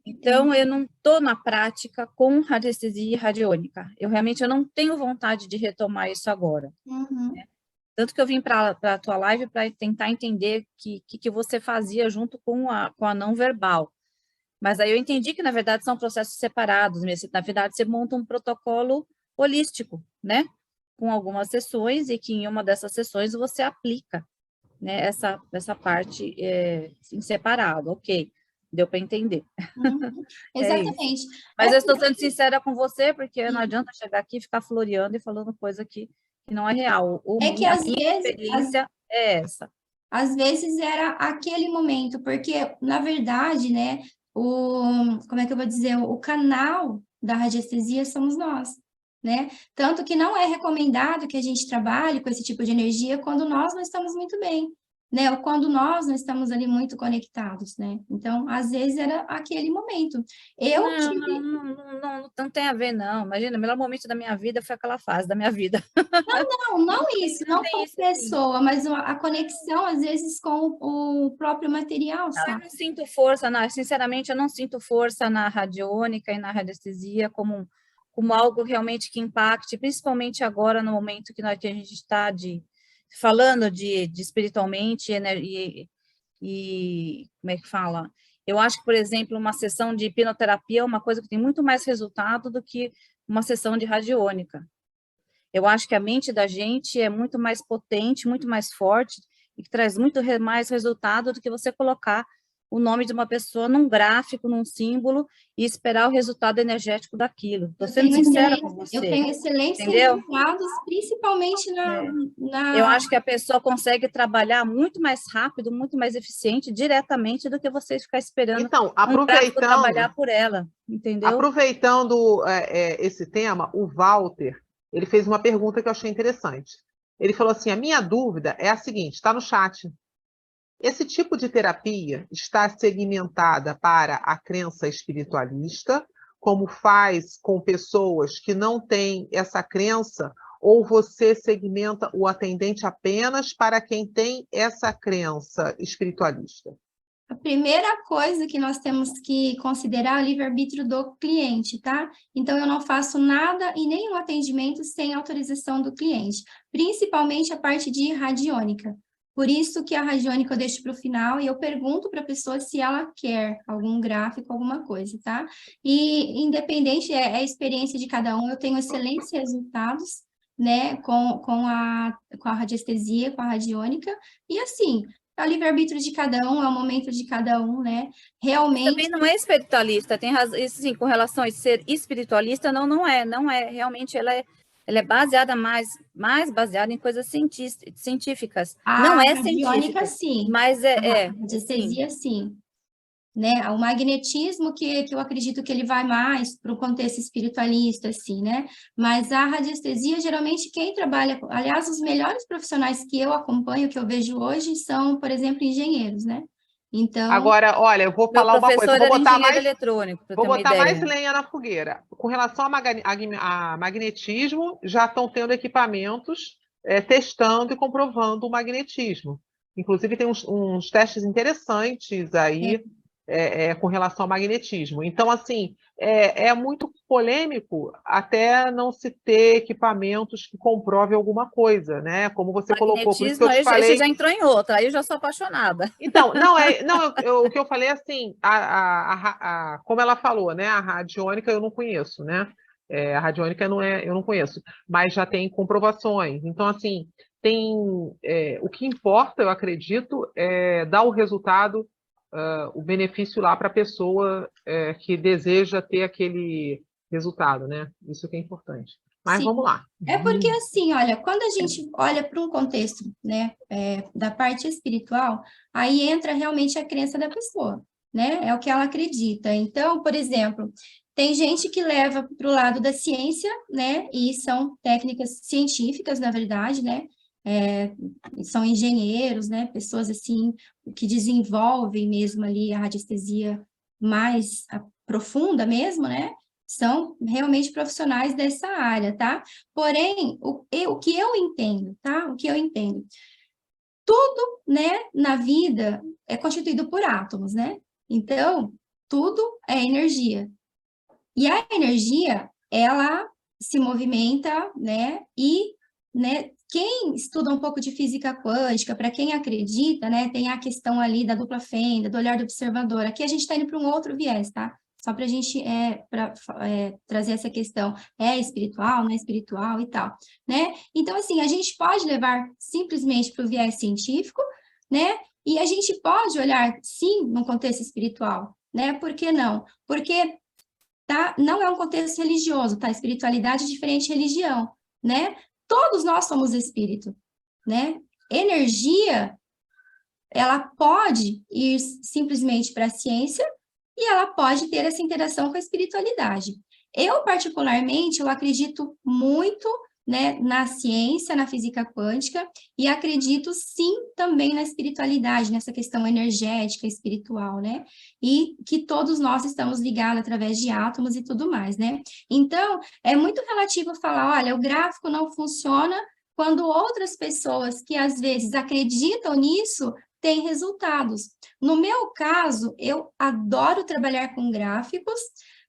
S6: Então, eu não estou na prática com radiestesia radiônica. Eu não tenho vontade de retomar isso agora. Né? Tanto que eu vim para a tua live para tentar entender que você fazia junto com a não verbal. Mas aí eu entendi que, na verdade, são processos separados. Na verdade, você monta um protocolo holístico, né? Com algumas sessões e que em uma dessas sessões você aplica, né? Essa parte em separado. Ok, deu para entender.
S3: Exatamente.
S6: Mas eu estou sendo sincera com você, porque não adianta chegar aqui e ficar floreando e falando coisa que não é real.
S3: Que
S6: a
S3: às
S6: minha
S3: vezes,
S6: experiência é essa.
S3: Às vezes era aquele momento, porque, na verdade, né, como é que eu vou dizer, o canal da radiestesia somos nós, né? Tanto que não é recomendado que a gente trabalhe com esse tipo de energia quando nós não estamos muito bem, né? Ou quando nós não estamos ali muito conectados, né? Então, às vezes era aquele momento.
S6: Não tem a ver, não. Imagina, o melhor momento da minha vida foi aquela fase da minha vida.
S3: Não isso, não com pessoa, mas a conexão, às vezes, com o próprio material, sabe?
S6: Eu não sinto força, sinceramente, eu não sinto força na radiônica e na radiestesia como algo realmente que impacte, principalmente agora, no momento que a gente está falando de espiritualmente e como é que fala? Eu acho que, por exemplo, uma sessão de hipnoterapia é uma coisa que tem muito mais resultado do que uma sessão de radiônica. Eu acho que a mente da gente é muito mais potente, muito mais forte e que traz muito mais resultado do que você colocar o nome de uma pessoa num gráfico, num símbolo e esperar o resultado energético daquilo. Estou sendo sincera com você.
S3: Eu tenho excelentes resultados, principalmente
S6: Eu acho que a pessoa consegue trabalhar muito mais rápido, muito mais eficiente, diretamente, do que você ficar esperando um gráfico trabalhar por ela, entendeu?
S4: Aproveitando esse tema, o Walter, ele fez uma pergunta que eu achei interessante. Ele falou assim, a minha dúvida é a seguinte, está no chat. Esse tipo de terapia está segmentada para a crença espiritualista, como faz com pessoas que não têm essa crença, ou você segmenta o atendente apenas para quem tem essa crença espiritualista?
S3: A primeira coisa que nós temos que considerar é o livre-arbítrio do cliente, tá? Então, eu não faço nada e nenhum atendimento sem autorização do cliente, principalmente a parte de radiônica. Por isso que a radiônica eu deixo para o final e eu pergunto para a pessoa se ela quer algum gráfico, alguma coisa, tá? E independente, é a experiência de cada um, eu tenho excelentes resultados, né, com a radiestesia, com a radiônica, e assim, é o livre-arbítrio de cada um, é o momento de cada um, né? Realmente...
S6: Também não é espiritualista, tem razão, sim, com relação a ser espiritualista, não é, realmente ela Ela é baseada mais baseada em coisas científicas.
S3: A
S6: Não é
S3: radiônica,
S6: científica,
S3: sim.
S6: mas
S3: A
S6: sim.
S3: radiestesia, sim. Né? O magnetismo que eu acredito que ele vai mais para o contexto espiritualista, assim, né? Mas a radiestesia, geralmente, quem trabalha... Aliás, os melhores profissionais que eu acompanho, que eu vejo hoje, são, por exemplo, engenheiros, né? Então...
S4: Agora, olha, eu vou
S6: Meu
S4: falar uma coisa,
S6: professor
S4: vou
S6: era
S4: botar
S6: engenheiro
S4: mais...
S6: eletrônico, para
S4: Vou
S6: ter uma
S4: botar mais
S6: ideia.
S4: lenha na fogueira. Com relação a magnetismo, já estão tendo equipamentos testando e comprovando o magnetismo. Inclusive, tem uns testes interessantes aí com relação ao magnetismo. Então, assim, é muito polêmico até não se ter equipamentos que comprovem alguma coisa, né? Como você colocou, por isso que eu te
S6: Magnetismo,
S4: falei...
S6: esse já entrou em outra, aí eu já sou apaixonada.
S4: Então, o que eu falei assim, como ela falou, né? A radiônica eu não conheço, né? A radiônica eu não conheço, mas já tem comprovações. Então, assim, o que importa, eu acredito, é dar o resultado, o benefício lá para a pessoa que deseja ter aquele resultado, né? Isso que é importante. Mas
S3: Sim.
S4: vamos lá.
S3: É porque, assim, olha, quando a gente olha para um contexto, né, da parte espiritual, aí entra realmente a crença da pessoa, né? É o que ela acredita. Então, por exemplo, tem gente que leva para o lado da ciência, né? E são técnicas científicas, na verdade, né? São engenheiros, né? Pessoas, assim, que desenvolvem mesmo ali a radiestesia mais profunda mesmo, né? São realmente profissionais dessa área, tá? Porém, o que eu entendo, tá? O que eu entendo. Tudo, né, na vida é constituído por átomos, né? Então, tudo é energia. E a energia, ela se movimenta, né? E, né, quem estuda um pouco de física quântica, para quem acredita, né, tem a questão ali da dupla fenda, do olhar do observador. Aqui a gente está indo para um outro viés, tá? Só para a gente trazer essa questão, é espiritual, não é espiritual e tal, né? Então, assim, a gente pode levar simplesmente para o viés científico, né? E a gente pode olhar, sim, num contexto espiritual, né? Por que não? Porque tá? Não é um contexto religioso, tá? Espiritualidade é diferente de religião, né? Todos nós somos espírito, né? Energia, ela pode ir simplesmente para a ciência e ela pode ter essa interação com a espiritualidade. Eu, particularmente, eu acredito muito, né, na ciência, na física quântica, e acredito, sim, também na espiritualidade, nessa questão energética, espiritual, né? E que todos nós estamos ligados através de átomos e tudo mais, né? Então, é muito relativo falar, olha, o gráfico não funciona quando outras pessoas que, às vezes, acreditam nisso, têm resultados. No meu caso, eu adoro trabalhar com gráficos,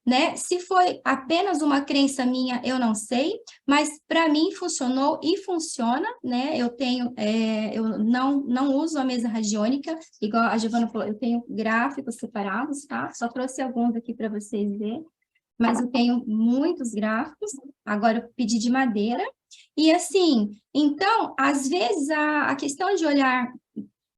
S3: né? Se foi apenas uma crença minha, eu não sei, mas para mim funcionou e funciona, né? Eu não uso a mesa radiônica, igual a Giovana falou, eu tenho gráficos separados, tá? Só trouxe alguns aqui para vocês verem, mas eu tenho muitos gráficos, agora eu pedi de madeira, e assim, então, às vezes a questão de olhar,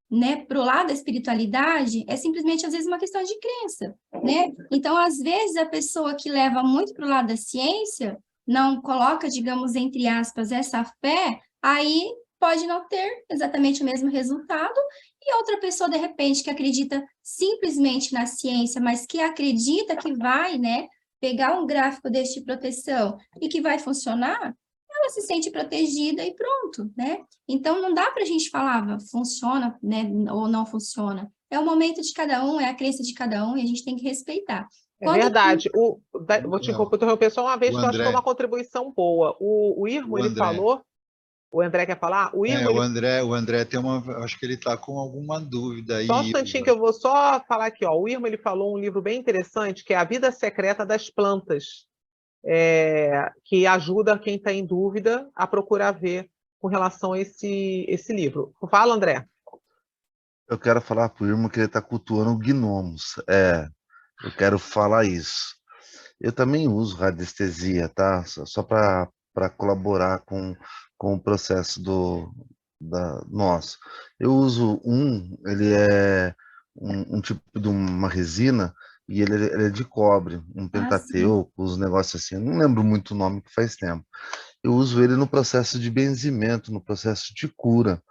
S3: né, para o lado da espiritualidade, é simplesmente, às vezes, uma questão de crença, né? Então, às vezes, a pessoa que leva muito para o lado da ciência, não coloca, digamos, entre aspas, essa fé, aí pode não ter exatamente o mesmo resultado, e outra pessoa, de repente, que acredita simplesmente na ciência, mas que acredita que vai, né, pegar um gráfico deste de proteção e que vai funcionar, ela se sente protegida e pronto, né? Então, não dá para a gente falar, funciona, né, ou não funciona. É o momento de cada um, é a crença de cada um, e a gente tem que respeitar.
S4: É verdade. Vou te interromper só uma vez,
S1: O
S4: que eu acho que foi
S1: André.
S4: uma contribuição boa. O Irmo, ele falou... O André quer falar? O Irmo,
S1: O André tem uma... Acho que ele está com alguma dúvida aí.
S4: Só um instantinho que eu vou só falar aqui, ó. O Irmo, ele falou um livro bem interessante, que é A Vida Secreta das Plantas, que ajuda quem está em dúvida a procurar ver com relação a esse livro. Fala, André.
S7: Eu quero falar pro Irmão que ele está cultuando gnomos. Eu quero falar isso. Eu também uso radiestesia, tá? Só para colaborar com o processo nosso. Eu uso ele é um tipo de uma resina, e ele é de cobre, um Pentateuco, os negócios assim. Eu não lembro muito o nome, que faz tempo. eu uso ele no processo de benzimento, no processo de cura.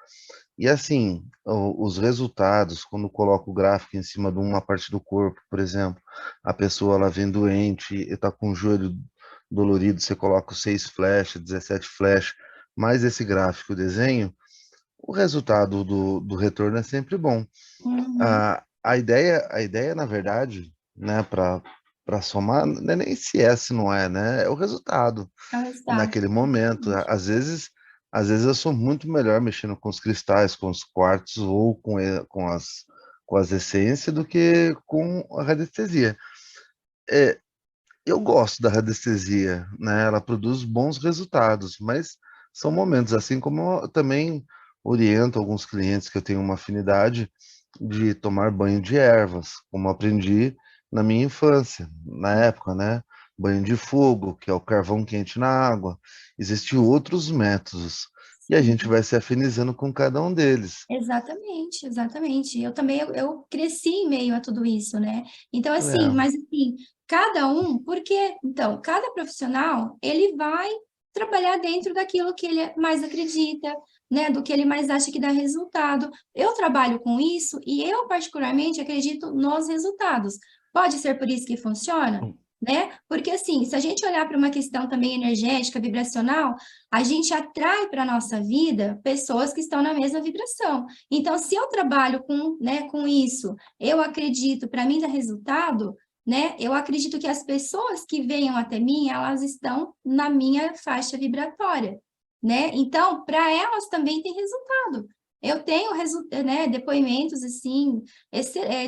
S7: E assim, os resultados, quando coloco o gráfico em cima de uma parte do corpo, por exemplo, a pessoa ela vem doente, está com o joelho dolorido, você coloca os 6 flechas, 17 flechas, mais esse gráfico, o desenho, o resultado do retorno é sempre bom.
S3: Uhum.
S7: A ideia, na verdade, né, para somar, não é nem se é, se não é, né? É o resultado
S3: É o resultado.
S7: naquele momento. Às vezes eu sou muito melhor mexendo com os cristais, com os quartos ou com as essências do que com a radiestesia. É, eu gosto da radiestesia, né? Ela produz bons resultados, mas são momentos, assim como eu também oriento alguns clientes que eu tenho uma afinidade de tomar banho de ervas, como aprendi na minha infância, na época, né? Banho de fogo, que é o carvão quente na água. Existem outros métodos e a gente vai se afinizando com cada um deles.
S3: Exatamente, exatamente. Eu também, eu cresci em meio a tudo isso, né? Então, assim,
S7: É,
S3: mas assim, cada um, porque, então, cada profissional, ele vai trabalhar dentro daquilo que ele mais acredita, né? Do que ele mais acha que dá resultado. Eu trabalho com isso e eu, particularmente, acredito nos resultados. Pode ser por isso que funciona? Né? Porque assim, se a gente olhar para uma questão também energética, vibracional, a gente atrai para a nossa vida pessoas que estão na mesma vibração. Então, se eu trabalho com, né, com isso, eu acredito, para mim dar resultado, né, eu acredito que as pessoas que venham até mim, elas estão na minha faixa vibratória, né? Então, para elas também tem resultado. Eu tenho né, depoimentos assim,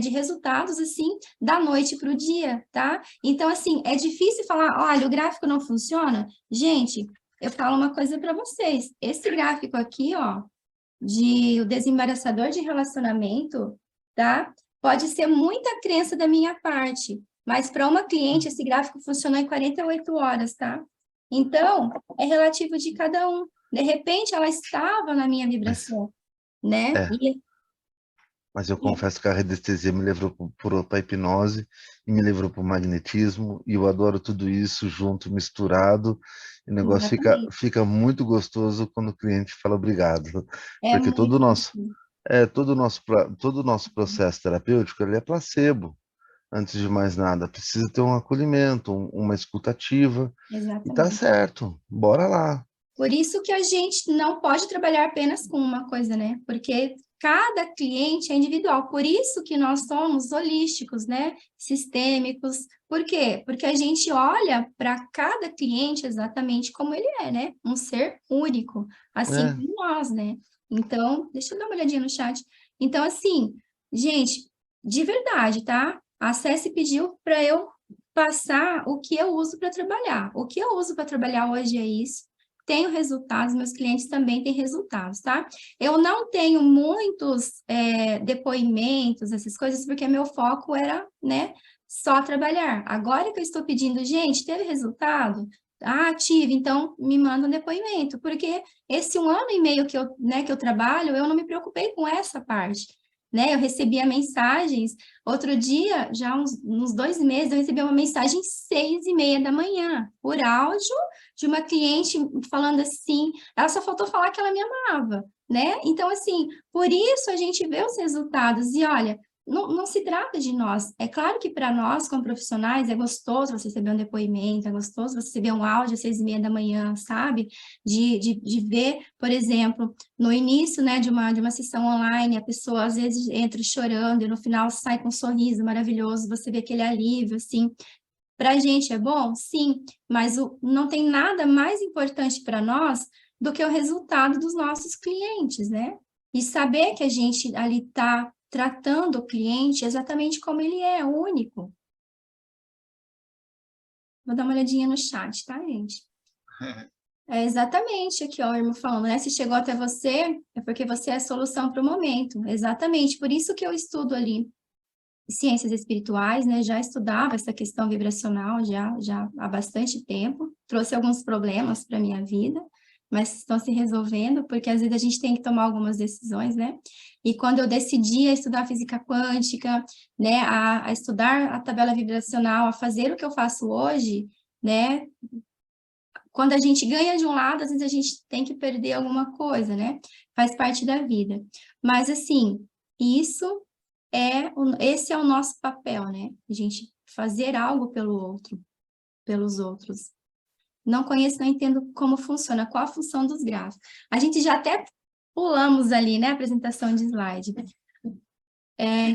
S3: de resultados assim, da noite para o dia, tá? Então, assim, é difícil falar, olha, o gráfico não funciona. Gente, eu falo uma coisa para vocês. Esse gráfico aqui, ó, de o desembaraçador de relacionamento, tá? Pode ser muita crença da minha parte, mas para uma cliente esse gráfico funcionou em 48 horas, tá? Então, é relativo de cada um. De repente, ela estava na minha
S7: mas,
S3: vibração, né?
S7: é, mas eu
S3: E
S7: confesso que a radiestesia me levou para a hipnose e me levou para o magnetismo, e eu adoro tudo isso junto, misturado. E o negócio
S3: exatamente.
S7: fica muito gostoso quando o cliente fala obrigado,
S3: É
S7: porque
S3: muito gostoso.
S7: todo o nosso processo terapêutico ele é placebo, antes de mais nada. Precisa ter um acolhimento, uma escutativa, e tá
S3: Exatamente.
S7: certo, bora lá.
S3: Por isso que a gente não pode trabalhar apenas com uma coisa, né? Porque cada cliente é individual. Por isso que nós somos holísticos, né? Sistêmicos. Por quê? Porque a gente olha para cada cliente exatamente como ele é, né? Um ser único, assim
S7: É,
S3: como nós, né? Então, deixa eu dar uma olhadinha no chat. Então, assim, gente, de verdade, tá? A Ceci pediu para eu passar o que eu uso para trabalhar. O que eu uso para trabalhar hoje é isso. Tenho resultados, meus clientes também têm resultados, tá? Eu não tenho muitos depoimentos, essas coisas, porque meu foco era, né, só trabalhar. Agora que eu estou pedindo, gente, teve resultado? Ah, tive, então me manda um depoimento, porque esse 1 ano e meio que eu trabalho, eu não me preocupei com essa parte, né? Eu recebia mensagens, outro dia, já uns 2 meses, eu recebi uma mensagem 6h30 da manhã, por áudio, de uma cliente falando assim, ela só faltou falar que ela me amava, né? Então, assim, por isso a gente vê os resultados. E olha, não se trata de nós. É claro que para nós, como profissionais, é gostoso você receber um depoimento, é gostoso você receber um áudio às 6h30 da manhã, sabe? De ver, por exemplo, no início, né, de uma sessão online, a pessoa às vezes entra chorando e no final sai com um sorriso maravilhoso, você vê aquele alívio, assim. Para a gente é bom? Sim, mas não tem nada mais importante para nós do que o resultado dos nossos clientes, né? E saber que a gente ali está tratando o cliente exatamente como ele é, único. Vou dar uma olhadinha no chat, tá, gente? É exatamente aqui, ó, o irmão falando, né? Se chegou até você, é porque você é a solução para o momento. Exatamente, por isso que eu estudo ali ciências espirituais, né? Já estudava essa questão vibracional já há bastante tempo. Trouxe alguns problemas para a minha vida, mas estão se resolvendo, porque às vezes a gente tem que tomar algumas decisões, né? E quando eu decidi a estudar física quântica, né? A estudar a tabela vibracional, a fazer o que eu faço hoje, né? quando a gente ganha de um lado, às vezes a gente tem que perder alguma coisa, né? Faz parte da vida. Mas, assim, esse é o nosso papel, né? A gente fazer algo pelo outro, pelos outros. Não conheço, não entendo como funciona, qual a função dos gráficos. A gente já até pulamos ali, né, a apresentação de slide.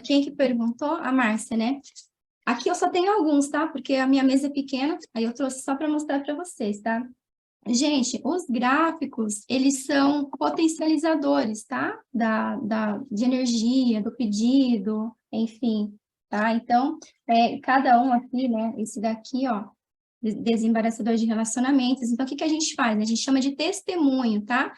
S3: Quem que perguntou? A Márcia, né? Aqui eu só tenho alguns, tá? Porque a minha mesa é pequena, aí eu trouxe só para mostrar para vocês, tá? Gente, os gráficos, eles são potencializadores, tá? De energia, do pedido, enfim, tá? Então, cada um aqui, né? Esse daqui, ó, desembaraçador de relacionamentos. Então, o que que a gente faz? A gente chama de testemunho, tá?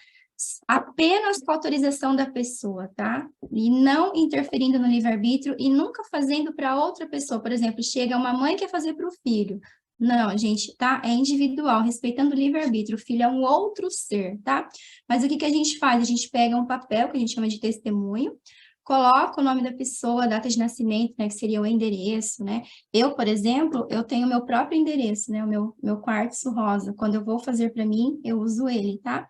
S3: Apenas com a autorização da pessoa, tá? E não interferindo no livre-arbítrio e nunca fazendo para outra pessoa. Por exemplo, chega uma mãe que quer fazer para o filho. Não, gente, tá? É individual, respeitando o livre-arbítrio. O filho é um outro ser, tá? Mas o que que a gente faz? A gente pega um papel, que a gente chama de testemunho, coloca o nome da pessoa, a data de nascimento, né, que seria o endereço, né? Eu, por exemplo, eu tenho o meu próprio endereço, né, o meu quartzo rosa. Quando eu vou fazer para mim, eu uso ele, tá?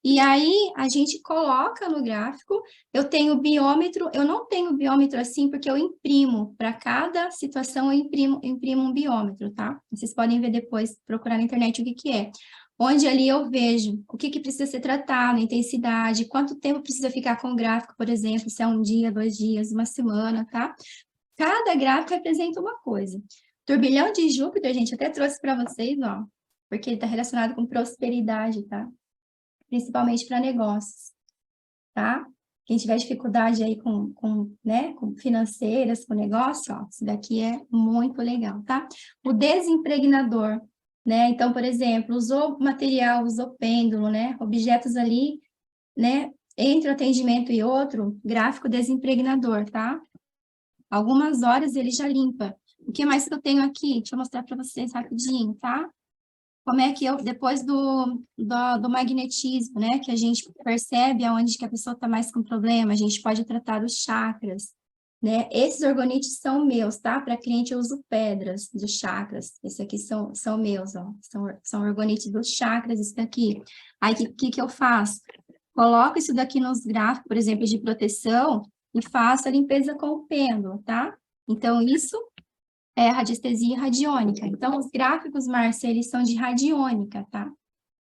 S3: E aí, a gente coloca no gráfico, eu tenho biômetro, eu não tenho biômetro assim, porque eu imprimo, para cada situação eu imprimo um biômetro, tá? Vocês podem ver depois, procurar na internet o que que é. Onde ali eu vejo o que que precisa ser tratado, a intensidade, quanto tempo precisa ficar com o gráfico, por exemplo, se é um dia, 2 dias, uma semana, tá? Cada gráfico representa uma coisa. Turbilhão de Júpiter, gente, eu até trouxe para vocês, ó, porque ele está relacionado com prosperidade, tá? Principalmente para negócios, tá? Quem tiver dificuldade aí com financeiras, com negócio, ó, isso daqui é muito legal, tá? O desimpregnador, né? Então, por exemplo, usou material, usou pêndulo, né? Objetos ali, né? Entre um atendimento e outro, gráfico desimpregnador, tá? Algumas horas ele já limpa. O que mais que eu tenho aqui? Deixa eu mostrar para vocês rapidinho, tá? Como é que eu, depois do magnetismo, né, que a gente percebe aonde que a pessoa está mais com problema, a gente pode tratar os chakras, né? Esses orgonites são meus, tá? Para cliente eu uso pedras dos chakras. Esses aqui são meus, ó. São orgonites dos chakras, isso daqui. Aí, o que eu faço? Coloco isso daqui nos gráficos, por exemplo, de proteção, e faço a limpeza com o pêndulo, tá? Então, isso é radiestesia radiônica. Então, os gráficos, Márcia, eles são de radiônica, tá?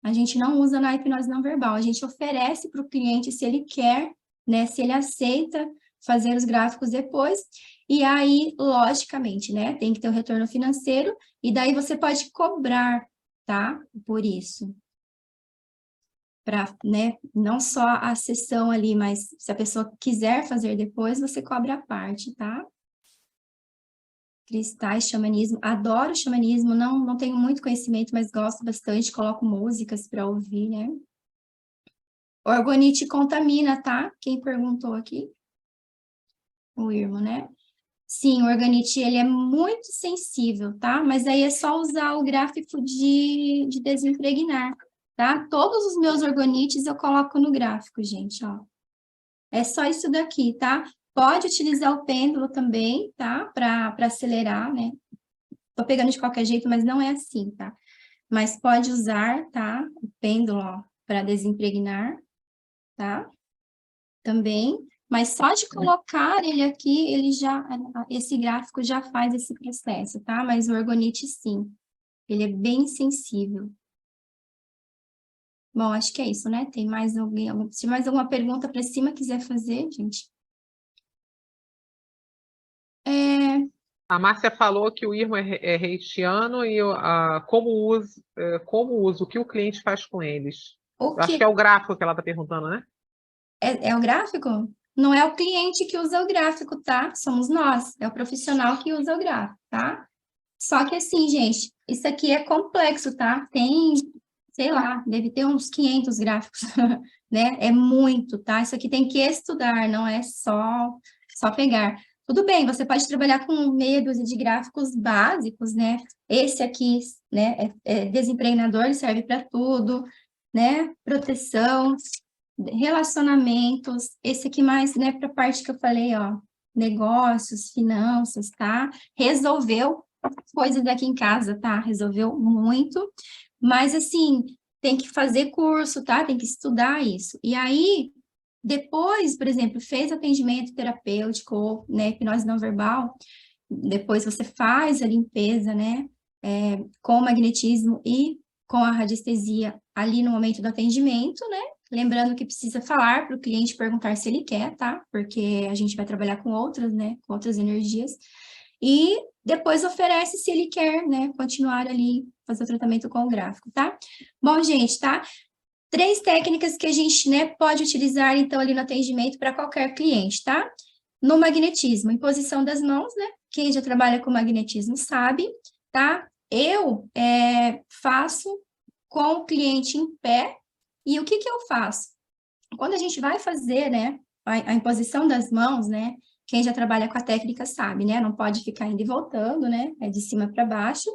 S3: A gente não usa na hipnose não verbal, a gente oferece para o cliente se ele quer, né, se ele aceita fazer os gráficos depois, e aí, logicamente, né, tem que ter um retorno financeiro, e daí você pode cobrar, tá, por isso. Para, né, não só a sessão ali, mas se a pessoa quiser fazer depois, você cobra a parte, tá? Cristais, xamanismo, adoro xamanismo, não tenho muito conhecimento, mas gosto bastante, coloco músicas para ouvir, né? Orgonite contamina, tá? Quem perguntou aqui? O Irmo, né? Sim, o orgonite, ele é muito sensível, tá? Mas aí é só usar o gráfico de desimpregnar, tá? Todos os meus orgonites eu coloco no gráfico, gente, ó. É só isso daqui, tá? Pode utilizar o pêndulo também, tá? Para acelerar, né? Tô pegando de qualquer jeito, mas não é assim, tá? Mas pode usar, tá? O pêndulo, ó, para desimpregnar, tá? Também. Mas só de colocar ele aqui, esse gráfico já faz esse processo, tá? Mas o orgonite, sim. Ele é bem sensível. Bom, acho que é isso, né? Tem mais alguém? Se mais alguma pergunta para cima quiser fazer, gente.
S4: A Márcia falou que o Irmo é reichiano e como usa, o que o cliente faz com eles. Eu acho que é o gráfico que ela está perguntando, né?
S3: É o gráfico? Não é o cliente que usa o gráfico, tá? Somos nós, é o profissional que usa o gráfico, tá? Só que assim, gente, isso aqui é complexo, tá? Tem, sei lá, deve ter uns 500 gráficos, né? É muito, tá? Isso aqui tem que estudar, não é só pegar. Tudo bem, você pode trabalhar com meia dúzia de gráficos básicos, né? Esse aqui, né, é desimpregnador, ele serve para tudo, né? Proteção, relacionamentos, esse aqui mais, né, para a parte que eu falei, ó, negócios, finanças, tá? Resolveu coisas aqui em casa, tá? Resolveu muito. Mas, assim, tem que fazer curso, tá? Tem que estudar isso. E aí, depois, por exemplo, fez atendimento terapêutico, ou, né, hipnose não verbal, depois você faz a limpeza, né, com o magnetismo e com a radiestesia ali no momento do atendimento, né? Lembrando que precisa falar para o cliente perguntar se ele quer, tá? Porque a gente vai trabalhar com outras, né, com outras energias. E depois oferece se ele quer, né, continuar ali, fazer o tratamento com o gráfico, tá? Bom, gente, tá? 3 técnicas que a gente, né, pode utilizar, então, ali no atendimento para qualquer cliente, tá? No magnetismo, em posição das mãos, né? Quem já trabalha com magnetismo sabe, tá? Eu faço com o cliente em pé, e o que que eu faço? Quando a gente vai fazer, né, a imposição das mãos, né, quem já trabalha com a técnica sabe, né, não pode ficar indo e voltando, né, é de cima para baixo.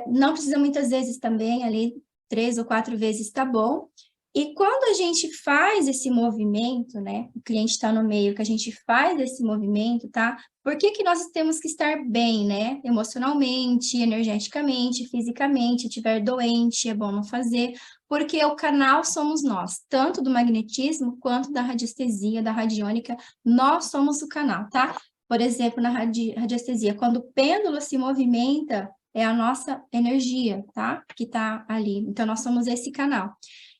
S3: Não precisa muitas vezes também, ali 3 ou 4 vezes tá bom. E quando a gente faz esse movimento, né, o cliente está no meio, que a gente faz esse movimento, tá? Por que que nós temos que estar bem, né? Emocionalmente, energeticamente, fisicamente, se estiver doente, é bom não fazer, porque o canal somos nós, tanto do magnetismo quanto da radiestesia, da radiônica, nós somos o canal, tá? Por exemplo, na radiestesia, quando o pêndulo se movimenta, é a nossa energia, tá? Que tá ali. Então, nós somos esse canal.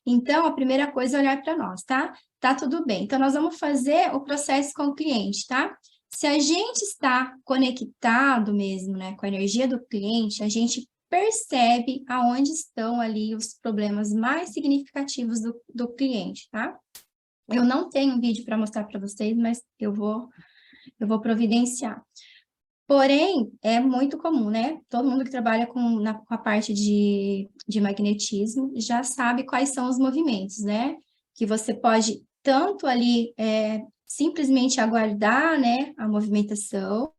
S3: Então, a primeira coisa é olhar para nós, tá? Tá tudo bem. Então, nós vamos fazer o processo com o cliente, tá? Se a gente está conectado mesmo, né, com a energia do cliente, a gente percebe aonde estão ali os problemas mais significativos do cliente, tá? Eu não tenho um vídeo para mostrar para vocês, mas eu vou providenciar. Porém, é muito comum, né? Todo mundo que trabalha com a parte de magnetismo já sabe quais são os movimentos, né? Que você pode tanto ali simplesmente aguardar, né, a movimentação,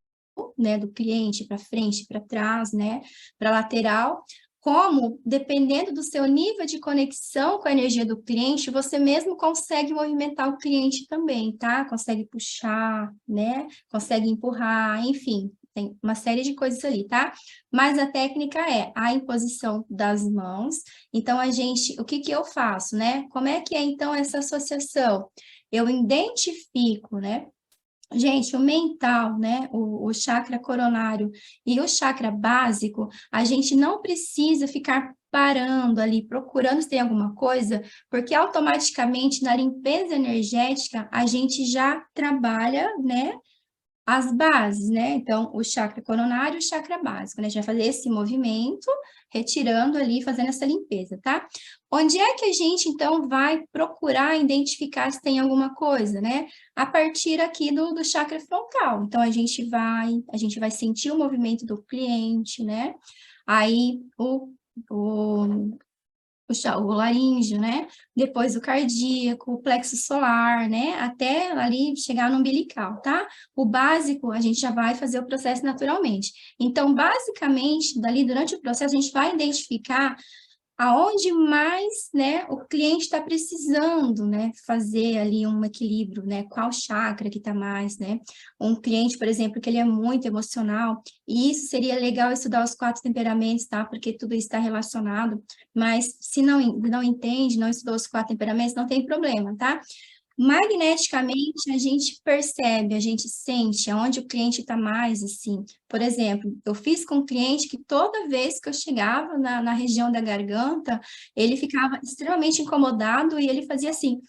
S3: né, do cliente para frente, para trás, né, para lateral, como, dependendo do seu nível de conexão com a energia do cliente, você mesmo consegue movimentar o cliente também, tá? Consegue puxar, né? Consegue empurrar, enfim, tem uma série de coisas ali, tá? Mas a técnica é a imposição das mãos. Então, o que que eu faço, né? Como é que é, então, essa associação? Eu identifico, né? Gente, o mental, né, o chakra coronário e o chakra básico, a gente não precisa ficar parando ali, procurando se tem alguma coisa, porque automaticamente na limpeza energética a gente já trabalha, né, as bases, né? Então, o chakra coronário e o chakra básico, né? A gente vai fazer esse movimento, retirando ali, fazendo essa limpeza, tá? Onde é que a gente, então, vai procurar identificar se tem alguma coisa, né? A partir aqui do chakra frontal. Então, a gente vai sentir o movimento do cliente, né? Aí, o laríngeo, né? Depois o cardíaco, o plexo solar, né? Até ali chegar no umbilical, tá? O básico, a gente já vai fazer o processo naturalmente. Então, basicamente, dali durante o processo, a gente vai identificar aonde mais, né, o cliente está precisando, né, fazer ali um equilíbrio, né, qual chakra que está mais, né, um cliente, por exemplo, que ele é muito emocional, e isso seria legal estudar os 4 temperamentos, tá, porque tudo isso está relacionado, mas se não entende, não estudou os 4 temperamentos, não tem problema, tá? Magneticamente, a gente percebe, a gente sente aonde o cliente está mais, assim. Por exemplo, eu fiz com um cliente que toda vez que eu chegava na região da garganta, ele ficava extremamente incomodado e ele fazia assim,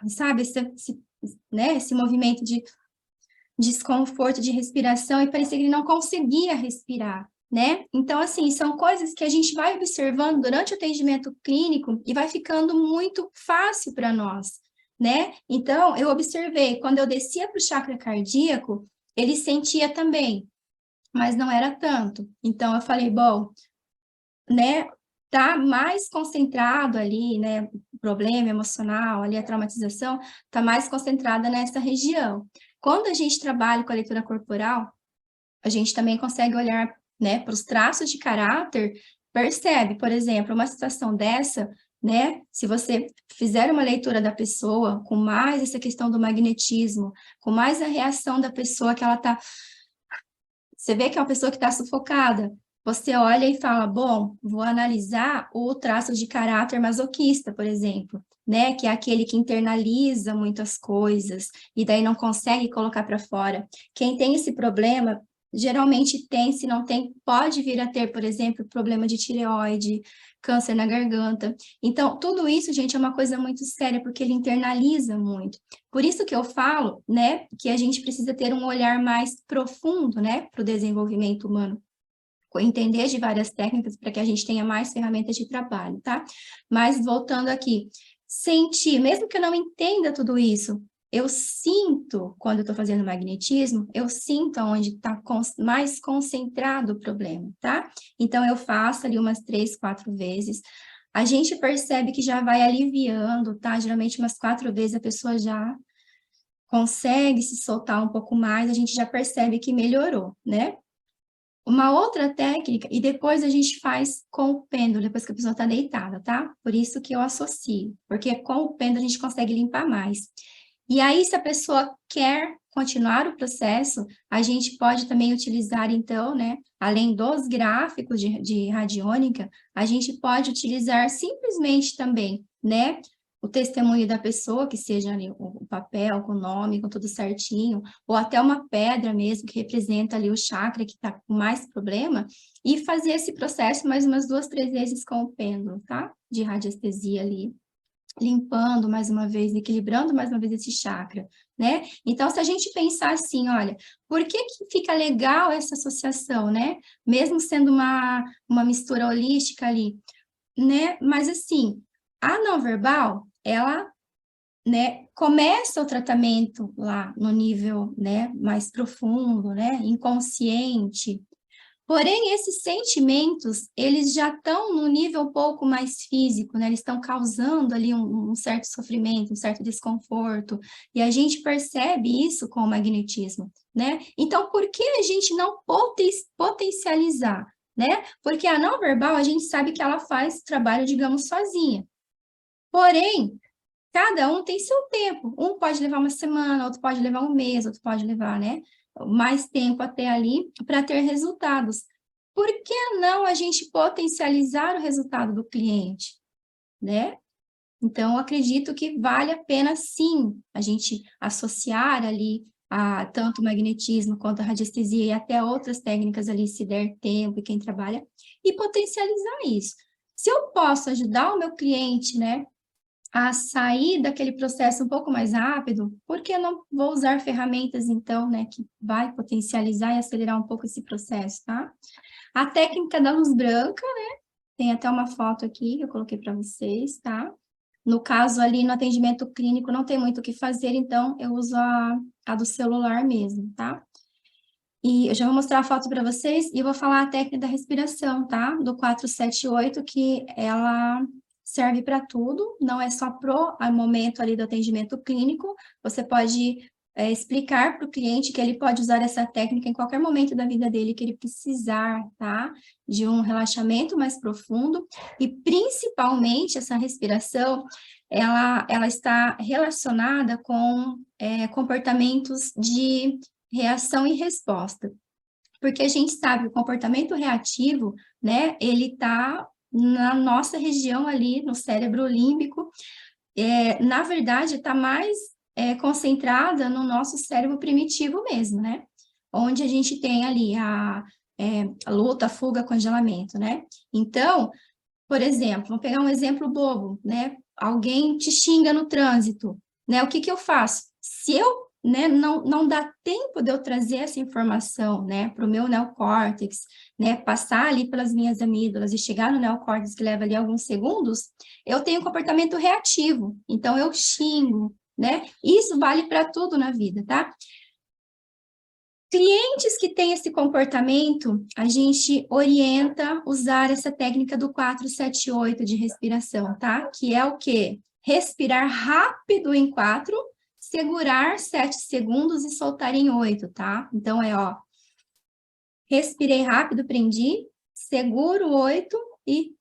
S3: sabe, esse movimento de desconforto, de respiração, e parecia que ele não conseguia respirar, né? Então, assim, são coisas que a gente vai observando durante o atendimento clínico e vai ficando muito fácil para nós, né? Então, eu observei, quando eu descia para o chakra cardíaco, ele sentia também, mas não era tanto. Então, eu falei, bom, né? Tá mais concentrado ali, né? O problema emocional, ali a traumatização, tá mais concentrada nessa região. Quando a gente trabalha com a leitura corporal, a gente também consegue olhar, né, para os traços de caráter, percebe, por exemplo, uma situação dessa, né, se você fizer uma leitura da pessoa com mais essa questão do magnetismo, com mais a reação da pessoa que ela tá, você vê que é uma pessoa que está sufocada, você olha e fala, bom, vou analisar o traço de caráter masoquista, por exemplo, né? Que é aquele que internaliza muitas coisas e daí não consegue colocar para fora. Quem tem esse problema, geralmente tem, se não tem, pode vir a ter, por exemplo, problema de tireoide, câncer na garganta. Então, tudo isso, gente, é uma coisa muito séria, porque ele internaliza muito. Por isso que eu falo, né, que a gente precisa ter um olhar mais profundo, né, para o desenvolvimento humano. Entender de várias técnicas para que a gente tenha mais ferramentas de trabalho, tá? Mas voltando aqui, sentir, mesmo que eu não entenda tudo isso, eu sinto, quando eu estou fazendo magnetismo, eu sinto onde está mais concentrado o problema, tá? Então, eu faço ali umas 3, 4 vezes, a gente percebe que já vai aliviando, tá? Geralmente umas 4 vezes a pessoa já consegue se soltar um pouco mais, a gente já percebe que melhorou, né? Uma outra técnica, e depois a gente faz com o pêndulo, depois que a pessoa está deitada, tá? Por isso que eu associo, porque com o pêndulo a gente consegue limpar mais. E aí, se a pessoa quer continuar o processo, a gente pode também utilizar, então, né? Além dos gráficos de radiônica, a gente pode utilizar simplesmente também, né? O testemunho da pessoa, que seja ali o papel, com o nome, com tudo certinho, ou até uma pedra mesmo, que representa ali o chakra que está com mais problema, e fazer esse processo mais umas 2, 3 vezes com o pêndulo, tá? De radiestesia ali, limpando mais uma vez, equilibrando mais uma vez esse chakra, né? Então, se a gente pensar assim, olha, por que fica legal essa associação, né? Mesmo sendo uma mistura holística ali, né? Mas assim, a não verbal, ela, né, começa o tratamento lá no nível, né, mais profundo, né, inconsciente. Porém, esses sentimentos, eles já estão no nível um pouco mais físico, né? Eles estão causando ali um certo sofrimento, um certo desconforto, e a gente percebe isso com o magnetismo, né? Então, por que a gente não potencializar, né? Porque a não verbal, a gente sabe que ela faz trabalho, digamos, sozinha. Porém, cada um tem seu tempo. Um pode levar uma semana, outro pode levar um mês, outro pode levar, né, mais tempo até ali para ter resultados. Por que não a gente potencializar o resultado do cliente, né? Então, eu acredito que vale a pena, sim, a gente associar ali a tanto o magnetismo quanto a radiestesia e até outras técnicas ali, se der tempo e quem trabalha, e potencializar isso. Se eu posso ajudar o meu cliente, né, a sair daquele processo um pouco mais rápido, por que não vou usar ferramentas, então, né, que vai potencializar e acelerar um pouco esse processo, tá? A técnica da luz branca, né, tem até uma foto aqui que eu coloquei para vocês, tá? No caso ali, no atendimento clínico, não tem muito o que fazer, então eu uso a do celular mesmo, tá? E eu já vou mostrar a foto para vocês e eu vou falar a técnica da respiração, tá? Do 478, que ela serve para tudo, não é só pro momento ali do atendimento clínico, você pode explicar para o cliente que ele pode usar essa técnica em qualquer momento da vida dele que ele precisar, tá? De um relaxamento mais profundo e principalmente essa respiração, ela está relacionada com comportamentos de reação e resposta. Porque a gente sabe que o comportamento reativo, né, ele está na nossa região ali, no cérebro límbico, na verdade, está mais concentrada no nosso cérebro primitivo mesmo, né? Onde a gente tem ali a luta, fuga, congelamento, né? Então, por exemplo, vou pegar um exemplo bobo, né? Alguém te xinga no trânsito, né? O que que eu faço? Se eu, né, não dá tempo de eu trazer essa informação, né, para o meu neocórtex, né, passar ali pelas minhas amígdalas e chegar no neocórtex, que leva ali alguns segundos, eu tenho um comportamento reativo, então eu xingo, né? Isso vale para tudo na vida, tá? Clientes que têm esse comportamento, a gente orienta usar essa técnica do 478 de respiração, tá? Que é o quê? Respirar rápido em 4, segurar 7 segundos e soltar em 8, tá? Então, ó, respirei rápido, prendi, seguro 8 e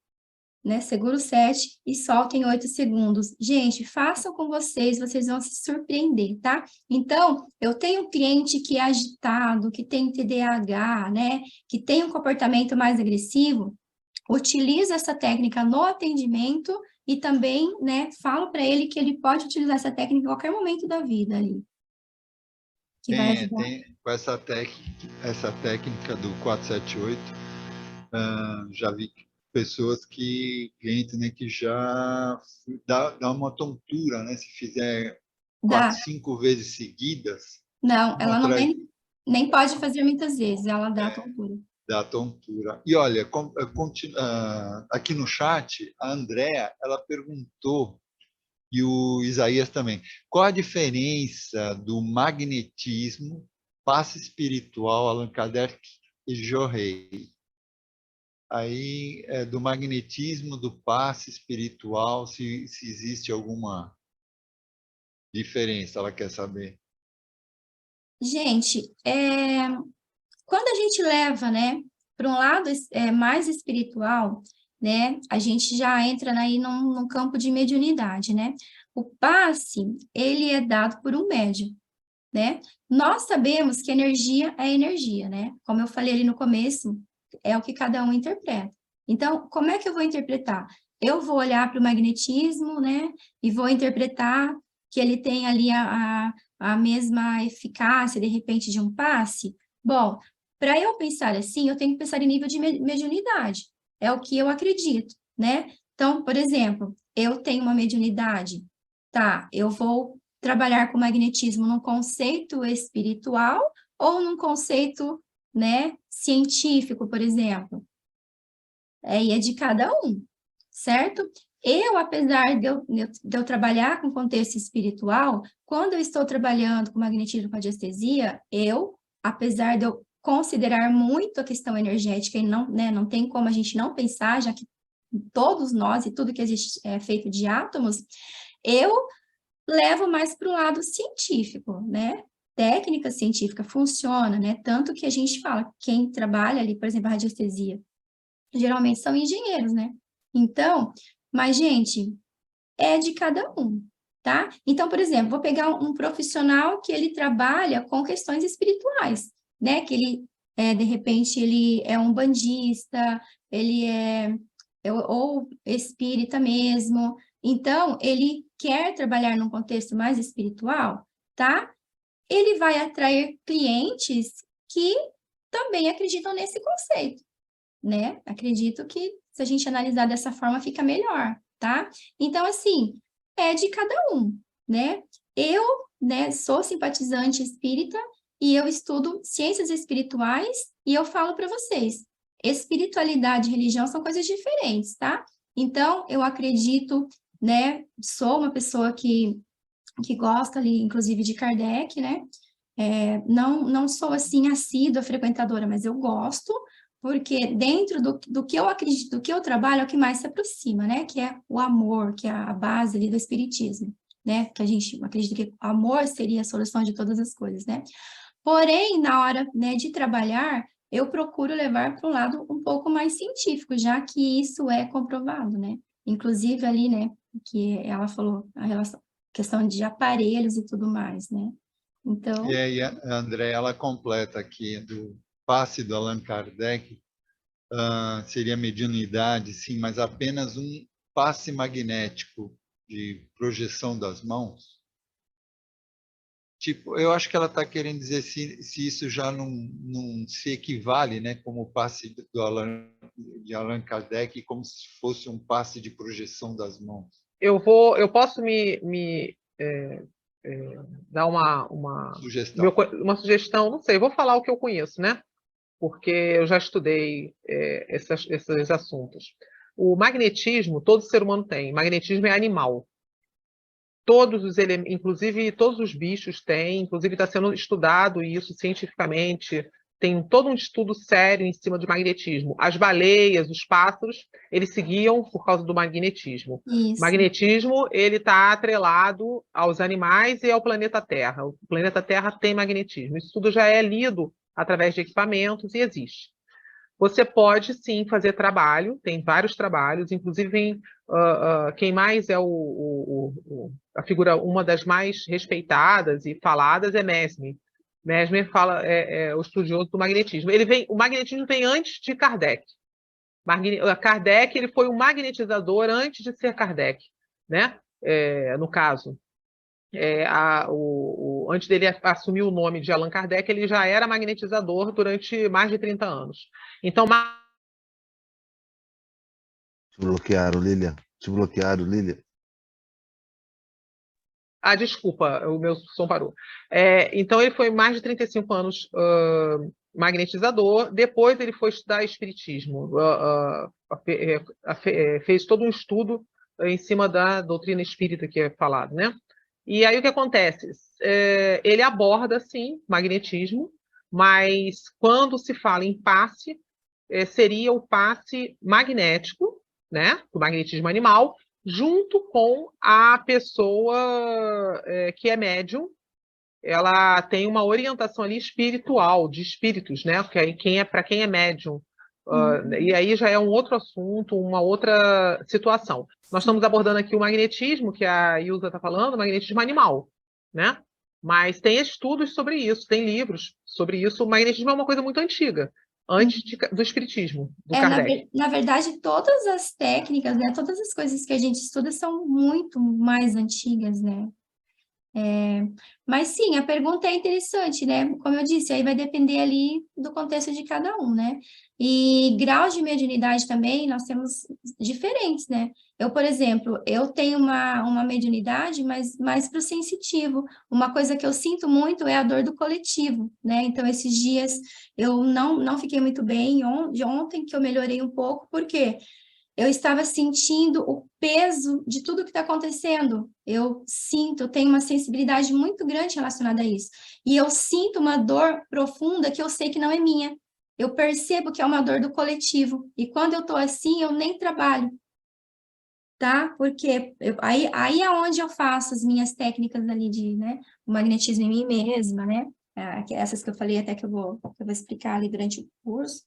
S3: né? Segura o 7 e solta em 8 segundos. Gente, façam com vocês vão se surpreender, tá? Então, eu tenho um cliente que é agitado, que tem TDAH, né? Que tem um comportamento mais agressivo, utilizo essa técnica no atendimento e também, né, falo para ele que ele pode utilizar essa técnica em qualquer momento da vida ali. Que vai ajudar.
S1: Com essa técnica do 478, já vi pessoas clientes, né, que já dá uma tontura, né, se fizer 4, 5 vezes seguidas.
S3: Não, ela não nem pode fazer muitas vezes, ela dá tontura.
S1: Da tontura. E olha, aqui no chat, a Andrea, ela perguntou, e o Isaías também, qual a diferença do magnetismo, passe espiritual, Allan Kardec e Johei? Aí, do magnetismo, do passe espiritual, se existe alguma diferença, ela quer saber.
S3: Gente, quando a gente leva, né, para um lado mais espiritual, né, a gente já entra aí num campo de mediunidade, né? O passe, ele é dado por um médium, né? Nós sabemos que energia é energia, né? Como eu falei ali no começo, é o que cada um interpreta. Então, como é que eu vou interpretar? Eu vou olhar para o magnetismo, né, e vou interpretar que ele tem ali a mesma eficácia, de repente, de um passe? Bom, para eu pensar assim, eu tenho que pensar em nível de mediunidade. É o que eu acredito, né? Então, por exemplo, eu tenho uma mediunidade, tá? Eu vou trabalhar com magnetismo num conceito espiritual ou num conceito, né, científico, por exemplo. E é de cada um, certo? Eu, apesar de eu trabalhar com contexto espiritual, quando eu estou trabalhando com magnetismo, com radiestesia, apesar de eu considerar muito a questão energética e não, né, não tem como a gente não pensar, já que todos nós e tudo que existe é feito de átomos, eu levo mais para o lado científico, né? Técnica científica funciona, né? Tanto que a gente fala, quem trabalha ali, por exemplo, a radiestesia, geralmente são engenheiros, né? Então, mas, gente, é de cada um, tá? Então, por exemplo, vou pegar um profissional que ele trabalha com questões espirituais, né? Que ele, de repente, ele é um bandista, ele ou espírita mesmo. Então, ele quer trabalhar num contexto mais espiritual, tá? Ele vai atrair clientes que também acreditam nesse conceito, né? Acredito que se a gente analisar dessa forma fica melhor, tá? Então, assim, é de cada um, né? Eu, né, sou simpatizante espírita e eu estudo ciências espirituais e eu falo para vocês, espiritualidade e religião são coisas diferentes, tá? Então, eu acredito, né, sou uma pessoa que gosta ali, inclusive, de Kardec, né? Não sou, assim, assídua frequentadora, mas eu gosto, porque dentro do que eu acredito, do que eu trabalho, é o que mais se aproxima, né? Que é o amor, que é a base ali do espiritismo, né? Que a gente acredita que o amor seria a solução de todas as coisas, né? Porém, na hora, né, de trabalhar, eu procuro levar para um lado um pouco mais científico, já que isso é comprovado, né? Inclusive ali, né, que ela falou a questão de aparelhos e tudo mais, né? Então...
S1: E aí, a André, ela completa aqui do passe do Allan Kardec, seria mediunidade, sim, mas apenas um passe magnético de projeção das mãos. Tipo, eu acho que ela está querendo dizer se isso já não se equivale, né, como o passe de Allan Kardec, como se fosse um passe de projeção das mãos.
S4: Eu posso dar uma sugestão, não sei, vou falar o que eu conheço, né? Porque eu já estudei esses assuntos. O magnetismo, todo ser humano tem. Magnetismo é animal. Todos os elementos, inclusive todos os bichos têm, inclusive está sendo estudado isso cientificamente, tem todo um estudo sério em cima de magnetismo. As baleias, os pássaros, eles seguiam por causa do magnetismo.
S3: Isso.
S4: O magnetismo, ele está atrelado aos animais e ao planeta Terra. O planeta Terra tem magnetismo. Isso tudo já é lido através de equipamentos e existe. você pode sim fazer trabalho, tem vários trabalhos, inclusive quem mais é a figura, uma das mais respeitadas e faladas é Mesmer. Mesmer é o estudioso do magnetismo. O magnetismo vem antes de Kardec. Kardec ele foi um magnetizador antes de ser Kardec, né? No caso. Antes dele assumir o nome de Allan Kardec, ele já era magnetizador durante mais de 30 anos. Então,
S7: Te bloquearam, Lilian. Te bloquearam, Lilian.
S4: desculpa, o meu som parou. Então, ele foi mais de 35 anos magnetizador. Depois, ele foi estudar espiritismo. Fez todo um estudo em cima da doutrina espírita que é falado, né? E aí o que acontece? Ele aborda, sim, magnetismo, mas quando se fala em passe, seria o passe magnético, né, do magnetismo animal, junto com a pessoa que é médium. Ela tem uma orientação ali espiritual, de espíritos, né? Para quem é médium. E aí já é um outro assunto, uma outra situação. Nós estamos abordando aqui o magnetismo, que a Ilza está falando, o magnetismo animal, né? Mas tem estudos sobre isso, tem livros sobre isso. O magnetismo é uma coisa muito antiga, antes do espiritismo, do Kardec.
S3: Na verdade, todas as técnicas, né, todas as coisas que a gente estuda são muito mais antigas, né? Mas sim, a pergunta é interessante, né? Como eu disse, aí vai depender ali do contexto de cada um, né? E graus de mediunidade também, nós temos diferentes, né? Eu, por exemplo, eu tenho uma mediunidade, mas mais para o sensitivo. Uma coisa que eu sinto muito é a dor do coletivo, né? Então, esses dias eu não fiquei muito bem, de ontem que eu melhorei um pouco, por quê? Eu estava sentindo o peso de tudo que está acontecendo. Eu tenho uma sensibilidade muito grande relacionada a isso. E eu sinto uma dor profunda que eu sei que não é minha. Eu percebo que é uma dor do coletivo. E quando eu estou assim, eu nem trabalho. Tá? Porque aí é onde eu faço as minhas técnicas ali né? O magnetismo em mim mesma, né? Essas que eu falei até que eu vou explicar ali durante o curso.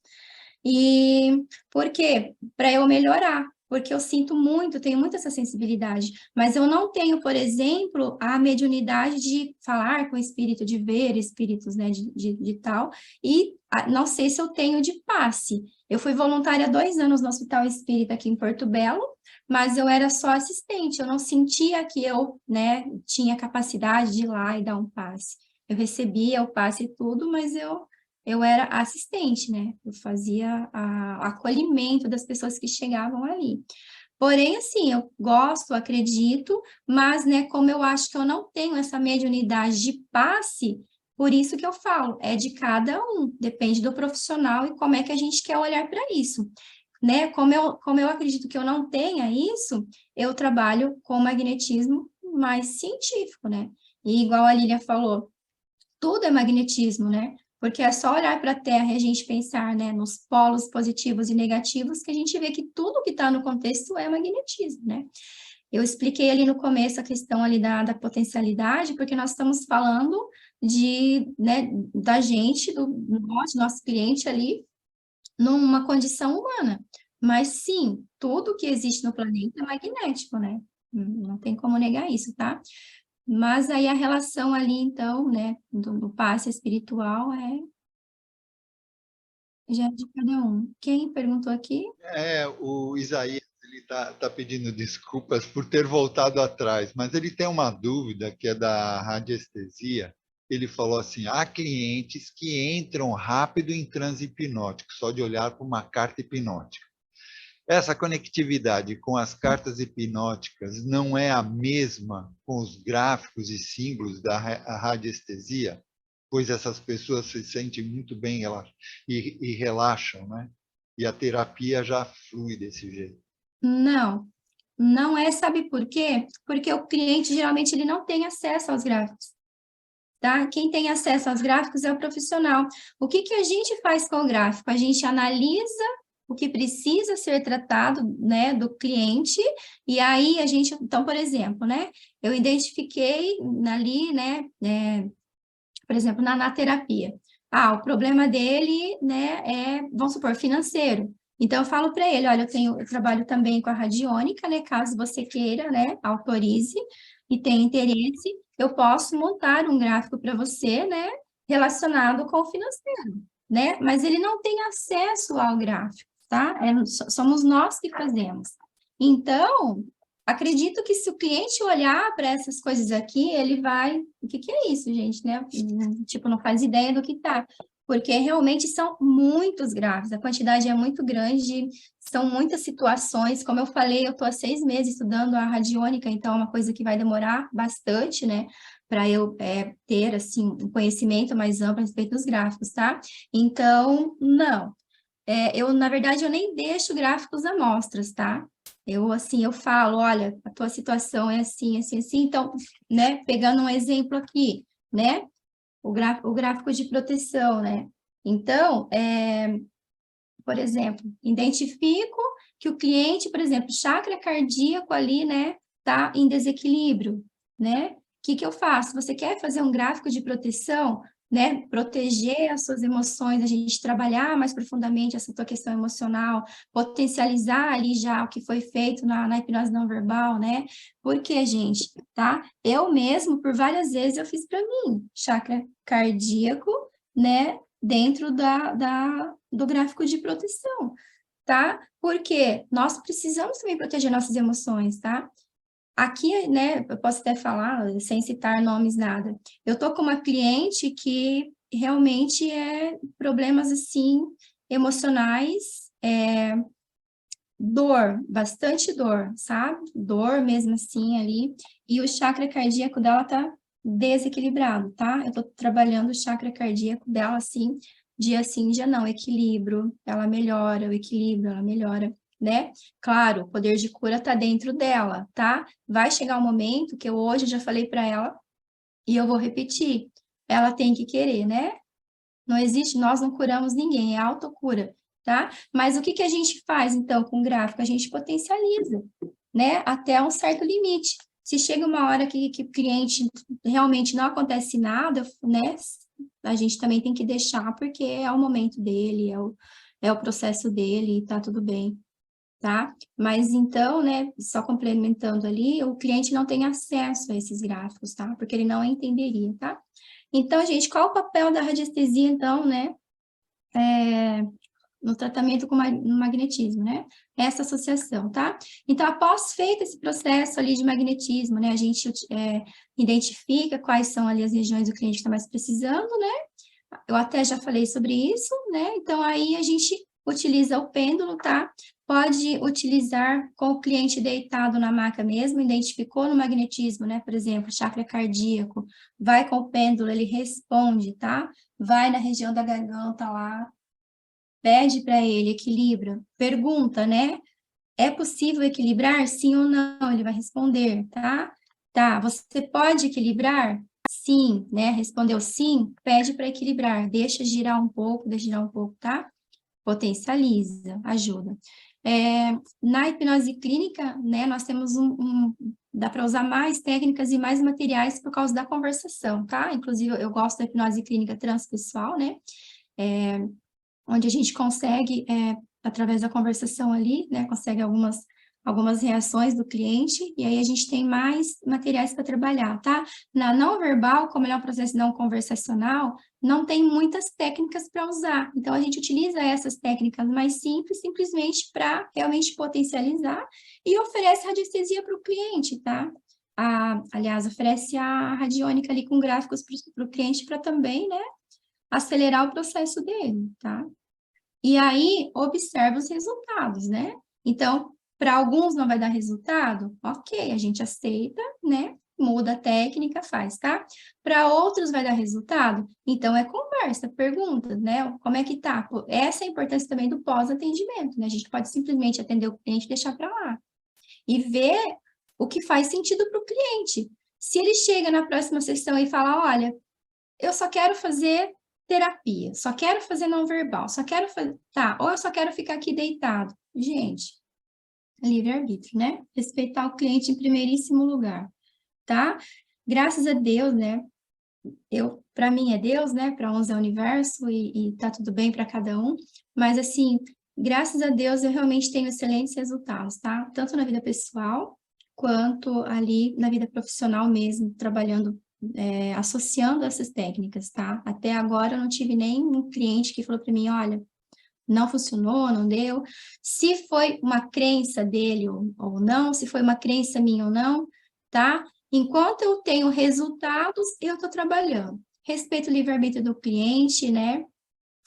S3: E por quê? Para eu melhorar, porque eu sinto muito, tenho muita essa sensibilidade, mas eu não tenho, por exemplo, a mediunidade de falar com espírito, de ver espíritos, né, de tal, e não sei se eu tenho de passe. Eu fui voluntária há 2 anos no Hospital Espírita aqui em Porto Belo, mas eu era só assistente, eu não sentia que eu, né, tinha capacidade de ir lá e dar um passe. Eu recebia o passe e tudo, mas eu era assistente, né? Eu fazia o acolhimento das pessoas que chegavam ali. Porém, assim, eu gosto, acredito, mas, né, como eu acho que eu não tenho essa mediunidade de passe, por isso que eu falo, é de cada um, depende do profissional e como é que a gente quer olhar para isso. Né? Como eu acredito que eu não tenha isso, eu trabalho com magnetismo mais científico, né? E igual a Lília falou, tudo é magnetismo, né? Porque é só olhar para a Terra e a gente pensar, né, nos polos positivos e negativos que a gente vê que tudo que está no contexto é magnetismo, né? Eu expliquei ali no começo a questão ali da potencialidade, porque nós estamos falando né, da gente, do nosso cliente ali, numa condição humana. Mas sim, tudo que existe no planeta é magnético, né? Não tem como negar isso, tá? Mas aí a relação ali, então, né, do passe espiritual já é de cada um. Quem perguntou aqui?
S1: O Isaías, ele tá pedindo desculpas por ter voltado atrás, mas ele tem uma dúvida que é da radiestesia. Ele falou assim, há clientes que entram rápido em transe hipnótico, só de olhar para uma carta hipnótica. Essa conectividade com as cartas hipnóticas não é a mesma com os gráficos e símbolos da radiestesia, pois essas pessoas se sentem muito bem e relaxam, né? E a terapia já flui desse jeito.
S3: Não é, sabe por quê? Porque o cliente, geralmente, ele não tem acesso aos gráficos, tá? Quem tem acesso aos gráficos é o profissional. O que a gente faz com o gráfico? A gente analisa o que precisa ser tratado, né, do cliente, e aí a gente, então, por exemplo, né, eu identifiquei ali, né, por exemplo, na terapia, o problema dele, né, é, vamos supor, financeiro. Então, eu falo para ele, olha, eu trabalho também com a radiônica, né, caso você queira, né, autorize e tenha interesse, eu posso montar um gráfico para você, né, relacionado com o financeiro, né, mas ele não tem acesso ao gráfico, tá? Somos nós que fazemos. Então, acredito que se o cliente olhar para essas coisas aqui, ele vai... O que é isso, gente, né? Tipo, não faz ideia do que tá. Porque realmente são muitos gráficos, a quantidade é muito grande, são muitas situações. Como eu falei, eu estou há 6 meses estudando a radiônica, então é uma coisa que vai demorar bastante, né? Para eu ter, assim, um conhecimento mais amplo a respeito dos gráficos, tá? Então, não. Na verdade, eu nem deixo gráficos amostras, tá? Eu falo, olha, a tua situação é assim, assim, assim. Então, né, pegando um exemplo aqui, né? O gráfico de proteção, né? Então, por exemplo, identifico que o cliente, por exemplo, chakra cardíaco ali, né, tá em desequilíbrio, né? O que eu faço? Você quer fazer um gráfico de proteção, né? Proteger as suas emoções, a gente trabalhar mais profundamente essa tua questão emocional, potencializar ali já o que foi feito na hipnose não verbal, né? Porque, gente, tá? Eu mesmo, por várias vezes, eu fiz para mim, chakra cardíaco, né? Dentro do gráfico de proteção, tá? Porque nós precisamos também proteger nossas emoções, tá? Aqui, né, eu posso até falar, sem citar nomes, nada. Eu tô com uma cliente que realmente problemas, assim, emocionais, dor, bastante dor, sabe? Dor mesmo assim ali, e o chakra cardíaco dela tá desequilibrado, tá? Eu tô trabalhando o chakra cardíaco dela assim, dia sim, dia não, equilíbrio, ela melhora, o equilíbrio, ela melhora, né? Claro, o poder de cura tá dentro dela, tá? Vai chegar um momento que eu hoje já falei para ela, e eu vou repetir, ela tem que querer, né? Não existe, nós não curamos ninguém, é autocura, tá? Mas o que a gente faz, então, com o gráfico? A gente potencializa, né? Até um certo limite. Se chega uma hora que o cliente realmente não acontece nada, né? A gente também tem que deixar, porque é o momento dele, é o processo dele, e tá tudo bem, tá? Mas então, né, só complementando ali, o cliente não tem acesso a esses gráficos, tá? Porque ele não entenderia, tá? Então, gente, qual o papel da radiestesia, então, né, no tratamento no magnetismo, né? Essa associação, tá? Então, após feito esse processo ali de magnetismo, né, a gente identifica quais são ali as regiões do cliente que está mais precisando, né? Eu até já falei sobre isso, né? Então, aí a gente utiliza o pêndulo, tá? Pode utilizar com o cliente deitado na maca mesmo, identificou no magnetismo, né? Por exemplo, chakra cardíaco, vai com o pêndulo, ele responde, tá? Vai na região da garganta lá, pede para ele, equilibra, pergunta, né? É possível equilibrar? Sim ou não? Ele vai responder, tá? Tá, você pode equilibrar? Sim, né? Respondeu sim, pede para equilibrar, deixa girar um pouco, tá? Potencializa, ajuda. Na hipnose clínica, né, nós temos dá para usar mais técnicas e mais materiais por causa da conversação, tá? Inclusive, eu gosto da hipnose clínica transpessoal, né? Onde a gente consegue, através da conversação ali, né, consegue algumas reações do cliente, e aí a gente tem mais materiais para trabalhar, tá? Na não verbal, como é um processo não conversacional, não tem muitas técnicas para usar, então a gente utiliza essas técnicas mais simples, simplesmente para realmente potencializar, e oferece radiestesia para o cliente, tá? Aliás, oferece a radiônica ali com gráficos para o cliente para também, né, acelerar o processo dele, tá? E aí, observa os resultados, né? Então, para alguns não vai dar resultado? Ok, a gente aceita, né? Muda a técnica, faz, tá? Para outros vai dar resultado? Então, é conversa, pergunta, né? Como é que tá? Essa é a importância também do pós-atendimento, né? A gente pode simplesmente atender o cliente e deixar para lá. E ver o que faz sentido para o cliente. Se ele chega na próxima sessão e fala, olha, eu só quero fazer terapia, só quero fazer não verbal, só quero fazer, tá, ou eu só quero ficar aqui deitado. Gente, livre-arbítrio, né? Respeitar o cliente em primeiríssimo lugar, tá? Graças a Deus, né? para mim é Deus, né? Para uns é o universo e tá tudo bem para cada um. Mas assim, graças a Deus eu realmente tenho excelentes resultados, tá? Tanto na vida pessoal quanto ali na vida profissional mesmo, trabalhando, associando essas técnicas, tá? Até agora eu não tive nenhum cliente que falou para mim, olha, não funcionou, não deu. Se foi uma crença dele ou não, se foi uma crença minha ou não, tá? Enquanto eu tenho resultados, eu estou trabalhando. Respeito o livre-arbítrio do cliente, né?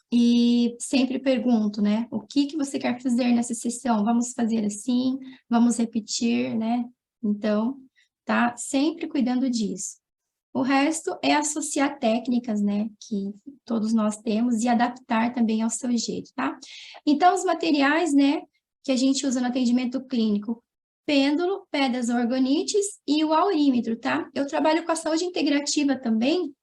S3: E sempre pergunto, né? O que você quer fazer nessa sessão? Vamos fazer assim? Vamos repetir, né? Então, tá? Sempre cuidando disso. O resto é associar técnicas, né, que todos nós temos e adaptar também ao seu jeito, tá? Então, os materiais, né, que a gente usa no atendimento clínico, pêndulo, pedras orgonites e o aurímetro, tá? Eu trabalho com a saúde integrativa também,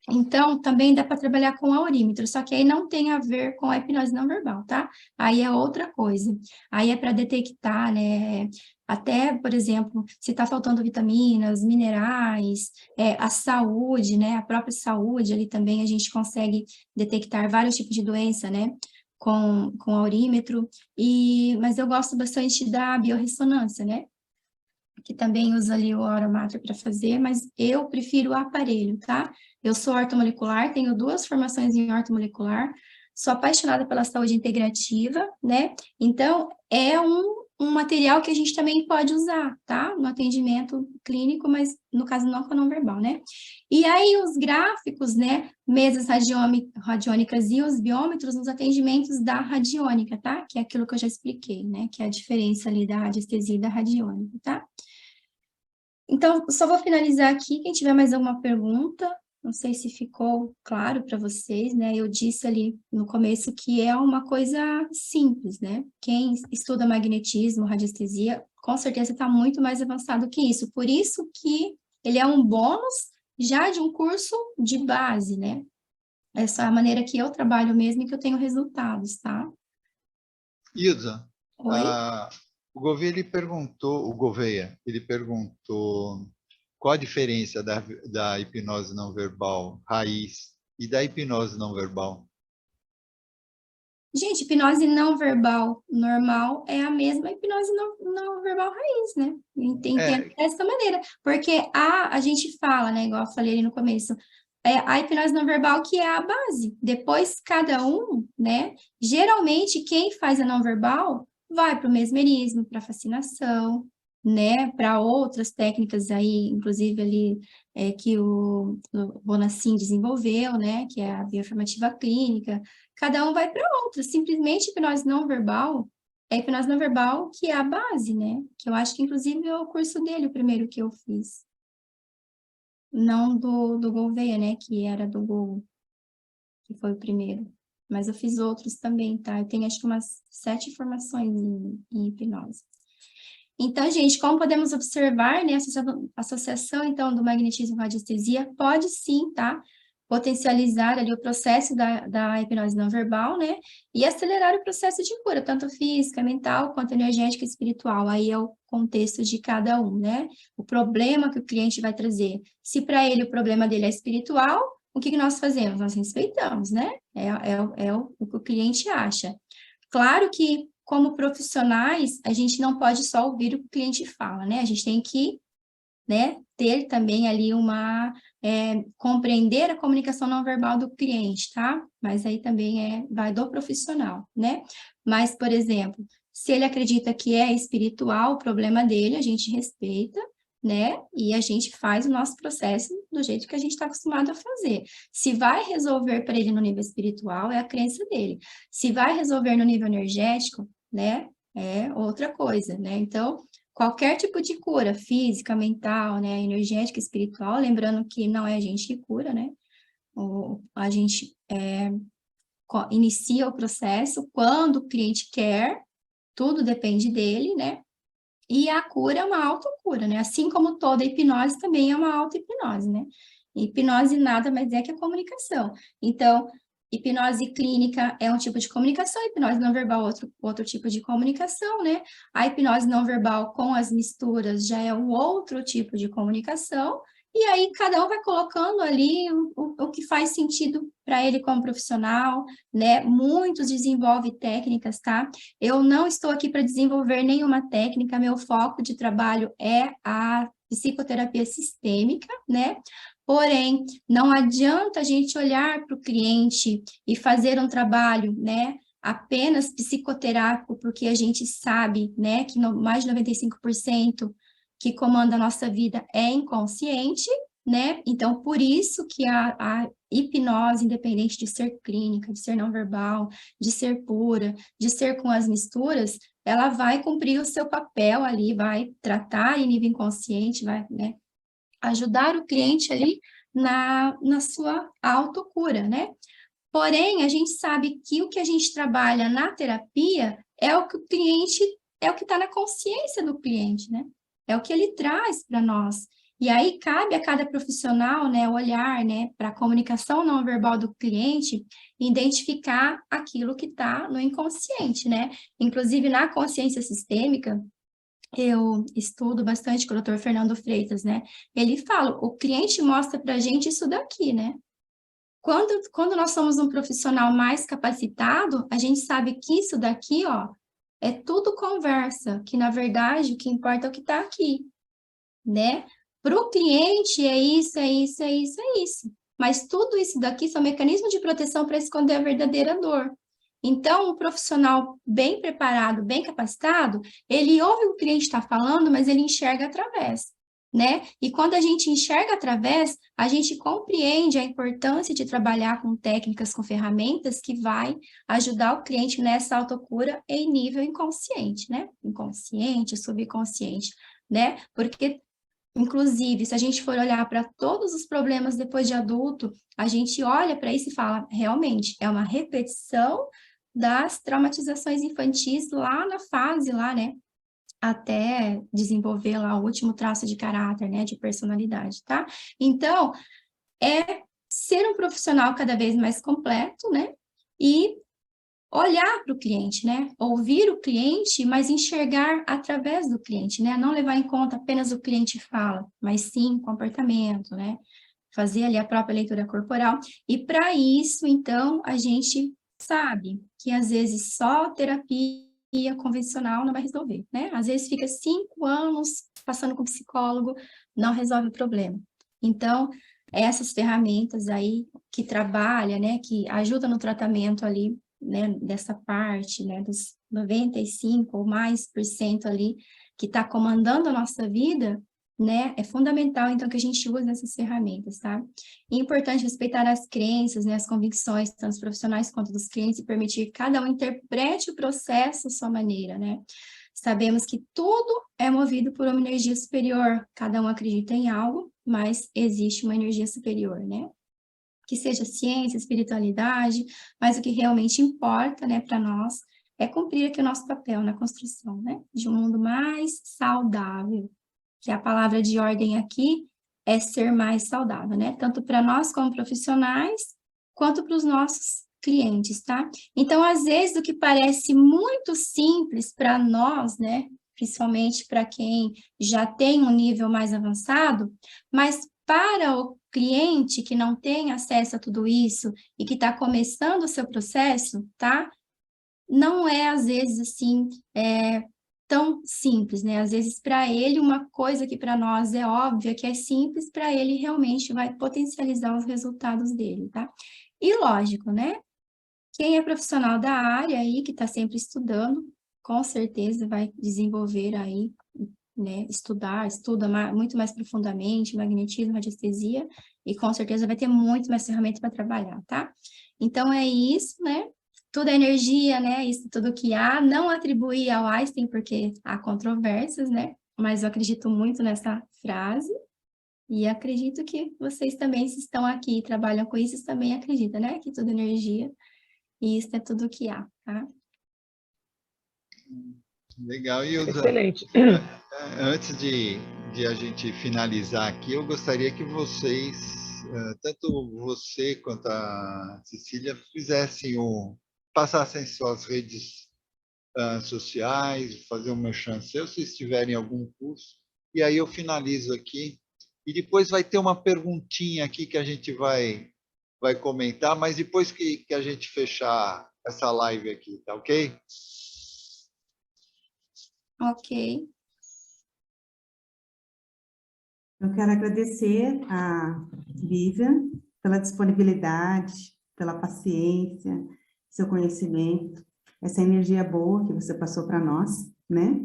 S3: então também dá para trabalhar com aurímetro, só que aí não tem a ver com a hipnose não verbal, tá? Aí é outra coisa. Aí é para detectar, né, até, por exemplo, se está faltando vitaminas, minerais, a saúde, né, a própria saúde, ali também a gente consegue detectar vários tipos de doença, né, com aurímetro, mas eu gosto bastante da biorressonância, né, que também usa ali o aromáter para fazer, mas eu prefiro o aparelho, tá? Eu sou ortomolecular, tenho 2 formações em ortomolecular, sou apaixonada pela saúde integrativa, né? Então, é um material que a gente também pode usar, tá? No atendimento clínico, mas no caso não com a não verbal, né? E aí os gráficos, né? Mesas radiônicas e os biômetros nos atendimentos da radiônica, tá? Que é aquilo que eu já expliquei, né? Que é a diferença ali da radiestesia e da radiônica, tá? Então, só vou finalizar aqui, quem tiver mais alguma pergunta, não sei se ficou claro para vocês, né? Eu disse ali no começo que é uma coisa simples, né? Quem estuda magnetismo, radiestesia, com certeza está muito mais avançado que isso. Por isso que ele é um bônus já de um curso de base, né? Essa é a maneira que eu trabalho mesmo e que eu tenho resultados, tá?
S1: Ilza,
S3: Oi?
S1: o Gouveia, ele perguntou qual a diferença da hipnose não verbal raiz e da hipnose não verbal.
S3: Gente, hipnose não verbal normal é a mesma hipnose não verbal raiz, né? Entendo dessa maneira. Porque a gente fala, né? Igual eu falei ali no começo, a hipnose não verbal que é a base. Depois, cada um, né? Geralmente, quem faz a não verbal vai para o mesmerismo, para a fascinação, né? Para outras técnicas aí, inclusive ali, que o Bonacin desenvolveu, né? Que é a bioinformativa clínica. Cada um vai para outra. Simplesmente hipnose não verbal é a hipnose não verbal que é a base, né? Que eu acho que, inclusive, é o curso dele, o primeiro que eu fiz. Não do Gouveia, né? Que era do Gol, que foi o primeiro. Mas eu fiz outros também, tá? Eu tenho, acho que, umas 7 formações em hipnose. Então, gente, como podemos observar, né? A associação, então, do magnetismo e radiestesia pode sim, tá? Potencializar ali o processo da hipnose não verbal, né? E acelerar o processo de cura, tanto física, mental, quanto energética e espiritual. Aí é o contexto de cada um, né? O problema que o cliente vai trazer. Se para ele o problema dele é espiritual, o que nós fazemos? Nós respeitamos, né? É o que o cliente acha. Claro que, como profissionais, a gente não pode só ouvir o que o cliente fala, né? A gente tem que, né, ter também ali compreender a comunicação não verbal do cliente, tá? Mas aí também vai do profissional, né? Mas, por exemplo, se ele acredita que é espiritual o problema dele, a gente respeita, né? E a gente faz o nosso processo do jeito que a gente está acostumado a fazer. Se vai resolver para ele no nível espiritual, é a crença dele. Se vai resolver no nível energético, né? É outra coisa, né? Então, qualquer tipo de cura, física, mental, né, energética, espiritual, lembrando que não é a gente que cura, né? A gente inicia o processo quando o cliente quer, tudo depende dele, né? E a cura é uma autocura, né? Assim como toda hipnose também é uma auto-hipnose, né? Hipnose nada mais é que a comunicação. Então, hipnose clínica é um tipo de comunicação, hipnose não verbal outro tipo de comunicação, né? A hipnose não verbal com as misturas já é um outro tipo de comunicação, E aí, cada um vai colocando ali o que faz sentido para ele como profissional, né? Muitos desenvolvem técnicas, tá? Eu não estou aqui para desenvolver nenhuma técnica, meu foco de trabalho é a psicoterapia sistêmica, né? Porém, não adianta a gente olhar para o cliente e fazer um trabalho, né? Apenas psicoterápico, porque a gente sabe, né, que mais de 95% que comanda a nossa vida é inconsciente, né? Então, por isso que a hipnose, independente de ser clínica, de ser não verbal, de ser pura, de ser com as misturas, ela vai cumprir o seu papel ali, vai tratar em nível inconsciente, vai, né, ajudar o cliente ali na sua autocura, né? Porém, a gente sabe que o que a gente trabalha na terapia é o que o cliente, é o que está na consciência do cliente, né? É o que ele traz para nós. E aí cabe a cada profissional, né, olhar, né, para a comunicação não verbal do cliente, identificar aquilo que está no inconsciente, né? Inclusive na consciência sistêmica, eu estudo bastante com o Dr. Fernando Freitas, né? Ele fala, o cliente mostra para a gente isso daqui, né? Quando nós somos um profissional mais capacitado, a gente sabe que isso daqui, ó, é tudo conversa, que na verdade o que importa é o que está aqui, né? Para o cliente é isso, é isso, é isso, é isso. Mas tudo isso daqui são mecanismos de proteção para esconder a verdadeira dor. Então, um profissional bem preparado, bem capacitado, ele ouve o que o cliente está falando, mas ele enxerga através, né? E quando a gente enxerga através, a gente compreende a importância de trabalhar com técnicas, com ferramentas que vai ajudar o cliente nessa autocura em nível inconsciente, né? Inconsciente, subconsciente, né? Porque inclusive, se a gente for olhar para todos os problemas depois de adulto, a gente olha para isso e fala, realmente, é uma repetição das traumatizações infantis lá na fase, lá, né? Até desenvolver lá o último traço de caráter, né? De personalidade, tá? Então, é ser um profissional cada vez mais completo, né? E olhar para o cliente, né? Ouvir o cliente, mas enxergar através do cliente, né? Não levar em conta apenas o cliente fala, mas sim comportamento, né? Fazer ali a própria leitura corporal. E para isso, então, a gente sabe que às vezes só terapia convencional não vai resolver, né? Às vezes fica 5 anos passando com psicólogo, não resolve o problema. Então, essas ferramentas aí que trabalha, né, que ajuda no tratamento ali, né, dessa parte, né, dos 95 ou mais por cento ali, que está comandando a nossa vida, né, é fundamental, então, que a gente use essas ferramentas, tá? E é importante respeitar as crenças, né, as convicções, tanto dos profissionais quanto dos clientes, e permitir que cada um interprete o processo à sua maneira, né? Sabemos que tudo é movido por uma energia superior, cada um acredita em algo, mas existe uma energia superior, né? Que seja ciência, espiritualidade, mas o que realmente importa, né, para nós é cumprir aqui o nosso papel na construção, né, de um mundo mais saudável, que a palavra de ordem aqui é ser mais saudável, né, tanto para nós como profissionais, quanto para os nossos clientes, tá? Então, às vezes, o que parece muito simples para nós, né, principalmente para quem já tem um nível mais avançado, mas para o cliente que não tem acesso a tudo isso e que está começando o seu processo, tá? Não é, às vezes, assim, tão simples, né? Às vezes, para ele, uma coisa que para nós é óbvia, que é simples, para ele realmente vai potencializar os resultados dele, tá? E lógico, né? Quem é profissional da área aí, que está sempre estudando, com certeza vai desenvolver aí, né, estuda muito mais profundamente, magnetismo, radiestesia, e com certeza vai ter muito mais ferramentas para trabalhar, tá? Então, é isso, né? Tudo é energia, né? Isso tudo que há, não atribuir ao Einstein, porque há controvérsias, né? Mas eu acredito muito nessa frase, e acredito que vocês também, se estão aqui e trabalham com isso, também acreditam, né? Que tudo é energia, e isso é tudo que há, tá?
S1: Legal. E
S4: Excelente.
S1: antes de a gente finalizar aqui, eu gostaria que vocês, tanto você quanto a Cecília, passassem suas redes sociais, fazer um merchan seu, se tiverem algum curso, e aí eu finalizo aqui e depois vai ter uma perguntinha aqui que a gente vai comentar, mas depois que a gente fechar essa live aqui, tá ok?
S3: Ok.
S2: Eu quero agradecer a Vivian pela disponibilidade, pela paciência, seu conhecimento, essa energia boa que você passou para nós, né?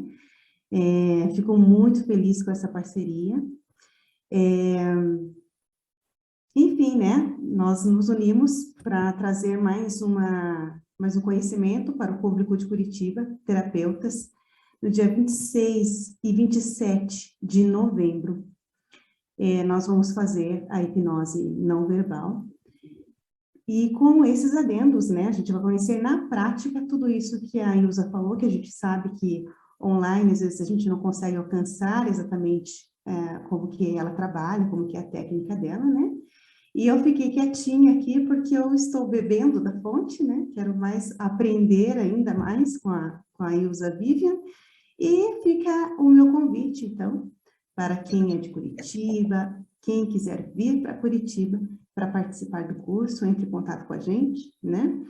S2: Fico muito feliz com essa parceria. Enfim, né? Nós nos unimos para trazer mais um conhecimento para o público de Curitiba, terapeutas, no dia 26 e 27 de novembro. Nós vamos fazer a hipnose não verbal. E com esses adendos, né, a gente vai conhecer na prática tudo isso que a Ilza falou, que a gente sabe que online, às vezes, a gente não consegue alcançar exatamente como que ela trabalha, como que é a técnica dela, né? E eu fiquei quietinha aqui porque eu estou bebendo da fonte, né? Quero mais aprender ainda mais com a Ilza Vivian. E fica o meu convite, então, para quem é de Curitiba, quem quiser vir para Curitiba para participar do curso, entre em contato com a gente, né?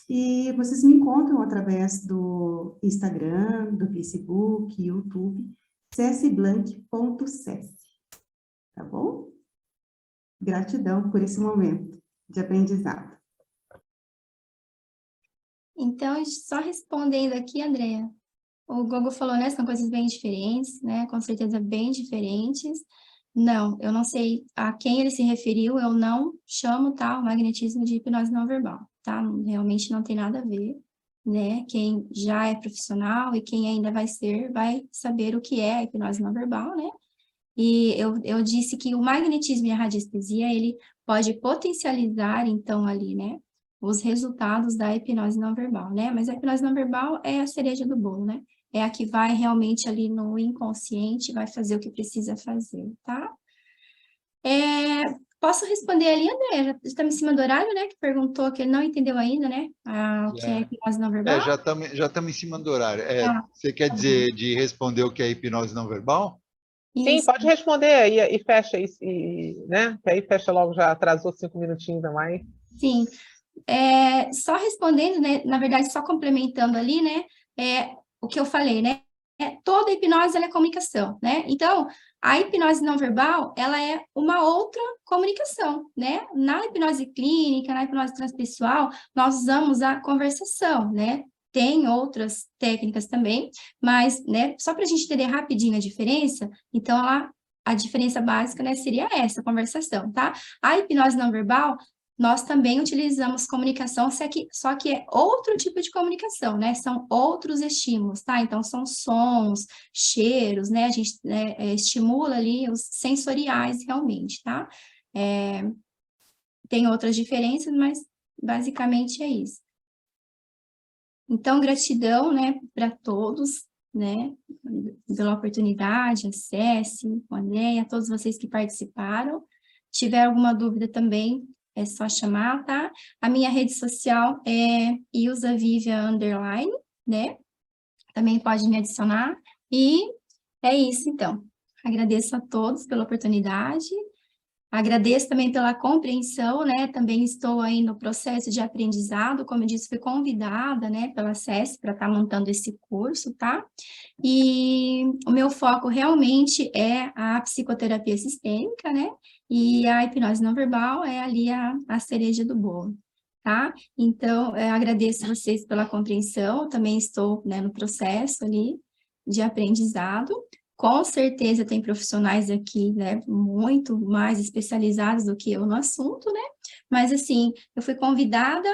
S2: E vocês me encontram através do Instagram, do Facebook, YouTube, csblank.cess, tá bom? Gratidão por esse momento de aprendizado.
S3: Então, só respondendo aqui, Andréa, o Gogo falou, né, são coisas bem diferentes, né, com certeza bem diferentes. Não, eu não sei a quem ele se referiu, eu não chamo, tá, o magnetismo de hipnose não verbal, tá? Realmente não tem nada a ver, né? Quem já é profissional e quem ainda vai ser, vai saber o que é a hipnose não verbal, né? E eu disse que o magnetismo e a radiestesia, ele pode potencializar, então, ali, né, os resultados da hipnose não verbal, né? Mas a hipnose não verbal é a cereja do bolo, né? É a que vai realmente ali no inconsciente, vai fazer o que precisa fazer, tá? Posso responder ali, André? Já estamos em cima do horário, né? Que perguntou que ele não entendeu ainda, né? O que é hipnose não verbal?
S1: Já estamos em cima do horário. Você quer
S3: Tá
S1: dizer de responder o que é hipnose não verbal?
S4: Sim,
S3: Isso.
S4: pode responder e fecha isso, né? Que aí fecha logo, já atrasou 5 minutinhos a mais.
S3: Sim. Só respondendo, né? Na verdade, só complementando ali, né? O que eu falei, né? Toda hipnose ela é comunicação, né? Então, a hipnose não verbal, ela é uma outra comunicação, né? Na hipnose clínica, na hipnose transpessoal, nós usamos a conversação, né? Tem outras técnicas também, mas, né, só para a gente entender rapidinho a diferença, então, a diferença básica, né, seria essa, conversação, tá? A hipnose não verbal, nós também utilizamos comunicação, só que é outro tipo de comunicação, né? São outros estímulos, tá? Então, são sons, cheiros, né? A gente estimula ali os sensoriais realmente, tá? Tem outras diferenças, mas basicamente é isso. Então, gratidão, né, para todos, né, pela oportunidade, acesse, o André, a todos vocês que participaram. Se tiver alguma dúvida também, é só chamar, tá? A minha rede social é ilzavivia_, né? Também pode me adicionar. E é isso, então. Agradeço a todos pela oportunidade. Agradeço também pela compreensão, né? Também estou aí no processo de aprendizado, como eu disse, fui convidada, né, pela SESC para estar montando esse curso, tá? E o meu foco realmente é a psicoterapia sistêmica, né? E a hipnose não verbal é ali a cereja do bolo, tá? Então, eu agradeço vocês pela compreensão, também estou, né, no processo ali de aprendizado. Com certeza tem profissionais aqui, né, muito mais especializados do que eu no assunto, né? Mas, assim, eu fui convidada,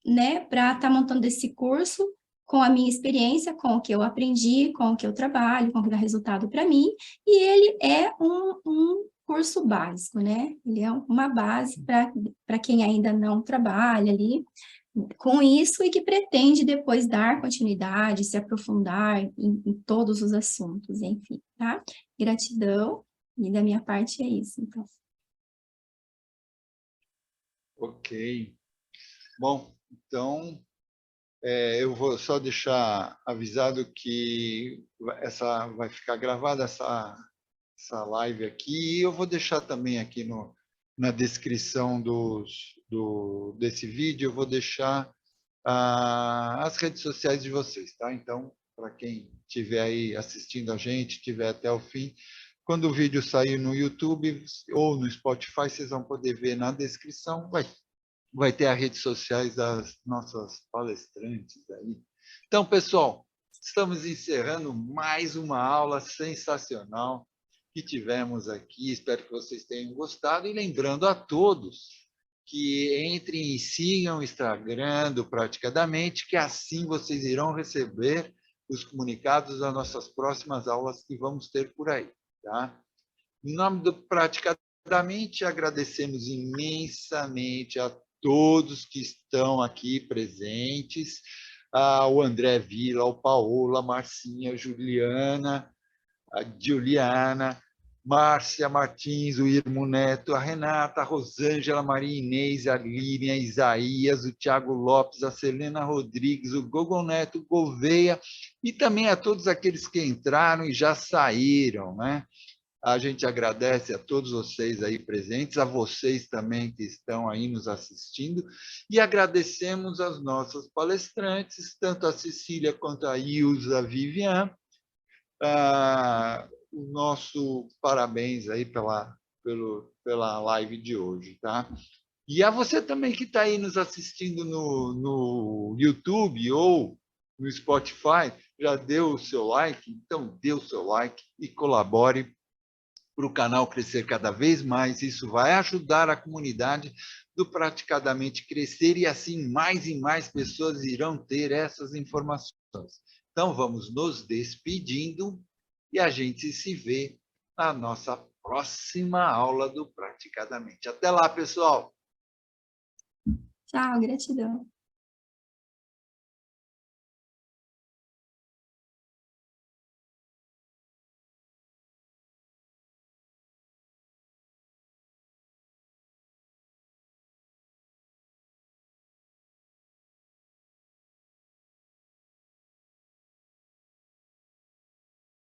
S3: né, para estar montando esse curso com a minha experiência, com o que eu aprendi, com o que eu trabalho, com o que dá resultado para mim, e ele é um curso básico, né? Ele é uma base para quem ainda não trabalha ali com isso e que pretende depois dar continuidade, se aprofundar em todos os assuntos, enfim, tá? Gratidão, e da minha parte é isso, então.
S1: Ok. Bom, então, eu vou só deixar avisado que essa vai ficar gravada, essa essa live aqui. E eu vou deixar também aqui na descrição desse vídeo, eu vou deixar as redes sociais de vocês, tá? Então, para quem estiver aí assistindo a gente, estiver até o fim, quando o vídeo sair no YouTube ou no Spotify, vocês vão poder ver na descrição, vai ter as redes sociais das nossas palestrantes aí. Então, pessoal, estamos encerrando mais uma aula sensacional que tivemos aqui. Espero que vocês tenham gostado. E lembrando a todos que entrem e sigam o Instagram do Praticadamente, que assim vocês irão receber os comunicados das nossas próximas aulas que vamos ter por aí. Tá? Em nome do Praticadamente, agradecemos imensamente a todos que estão aqui presentes, ao André Vila, ao Paola, a Marcinha, a Juliana, a Juliana, Márcia Martins, o Irmo Neto, a Renata, a Rosângela, a Maria Inês, a Lívia, a Isaías, o Tiago Lopes, a Selena Rodrigues, o Gogo Neto, o Gouveia, e também a todos aqueles que entraram e já saíram, né? A gente agradece a todos vocês aí presentes, a vocês também que estão aí nos assistindo, e agradecemos aos nossos palestrantes, tanto a Cecília quanto a Ilza Vivian. O nosso parabéns aí pela live de hoje, tá? E a você também que está aí nos assistindo no YouTube ou no Spotify, já deu o seu like? Então, dê o seu like e colabore para o canal crescer cada vez mais. Isso vai ajudar a comunidade do Praticadamente crescer e assim mais e mais pessoas irão ter essas informações. Então, vamos nos despedindo e a gente se vê na nossa próxima aula do Praticadamente. Até lá, pessoal!
S3: Tchau, gratidão.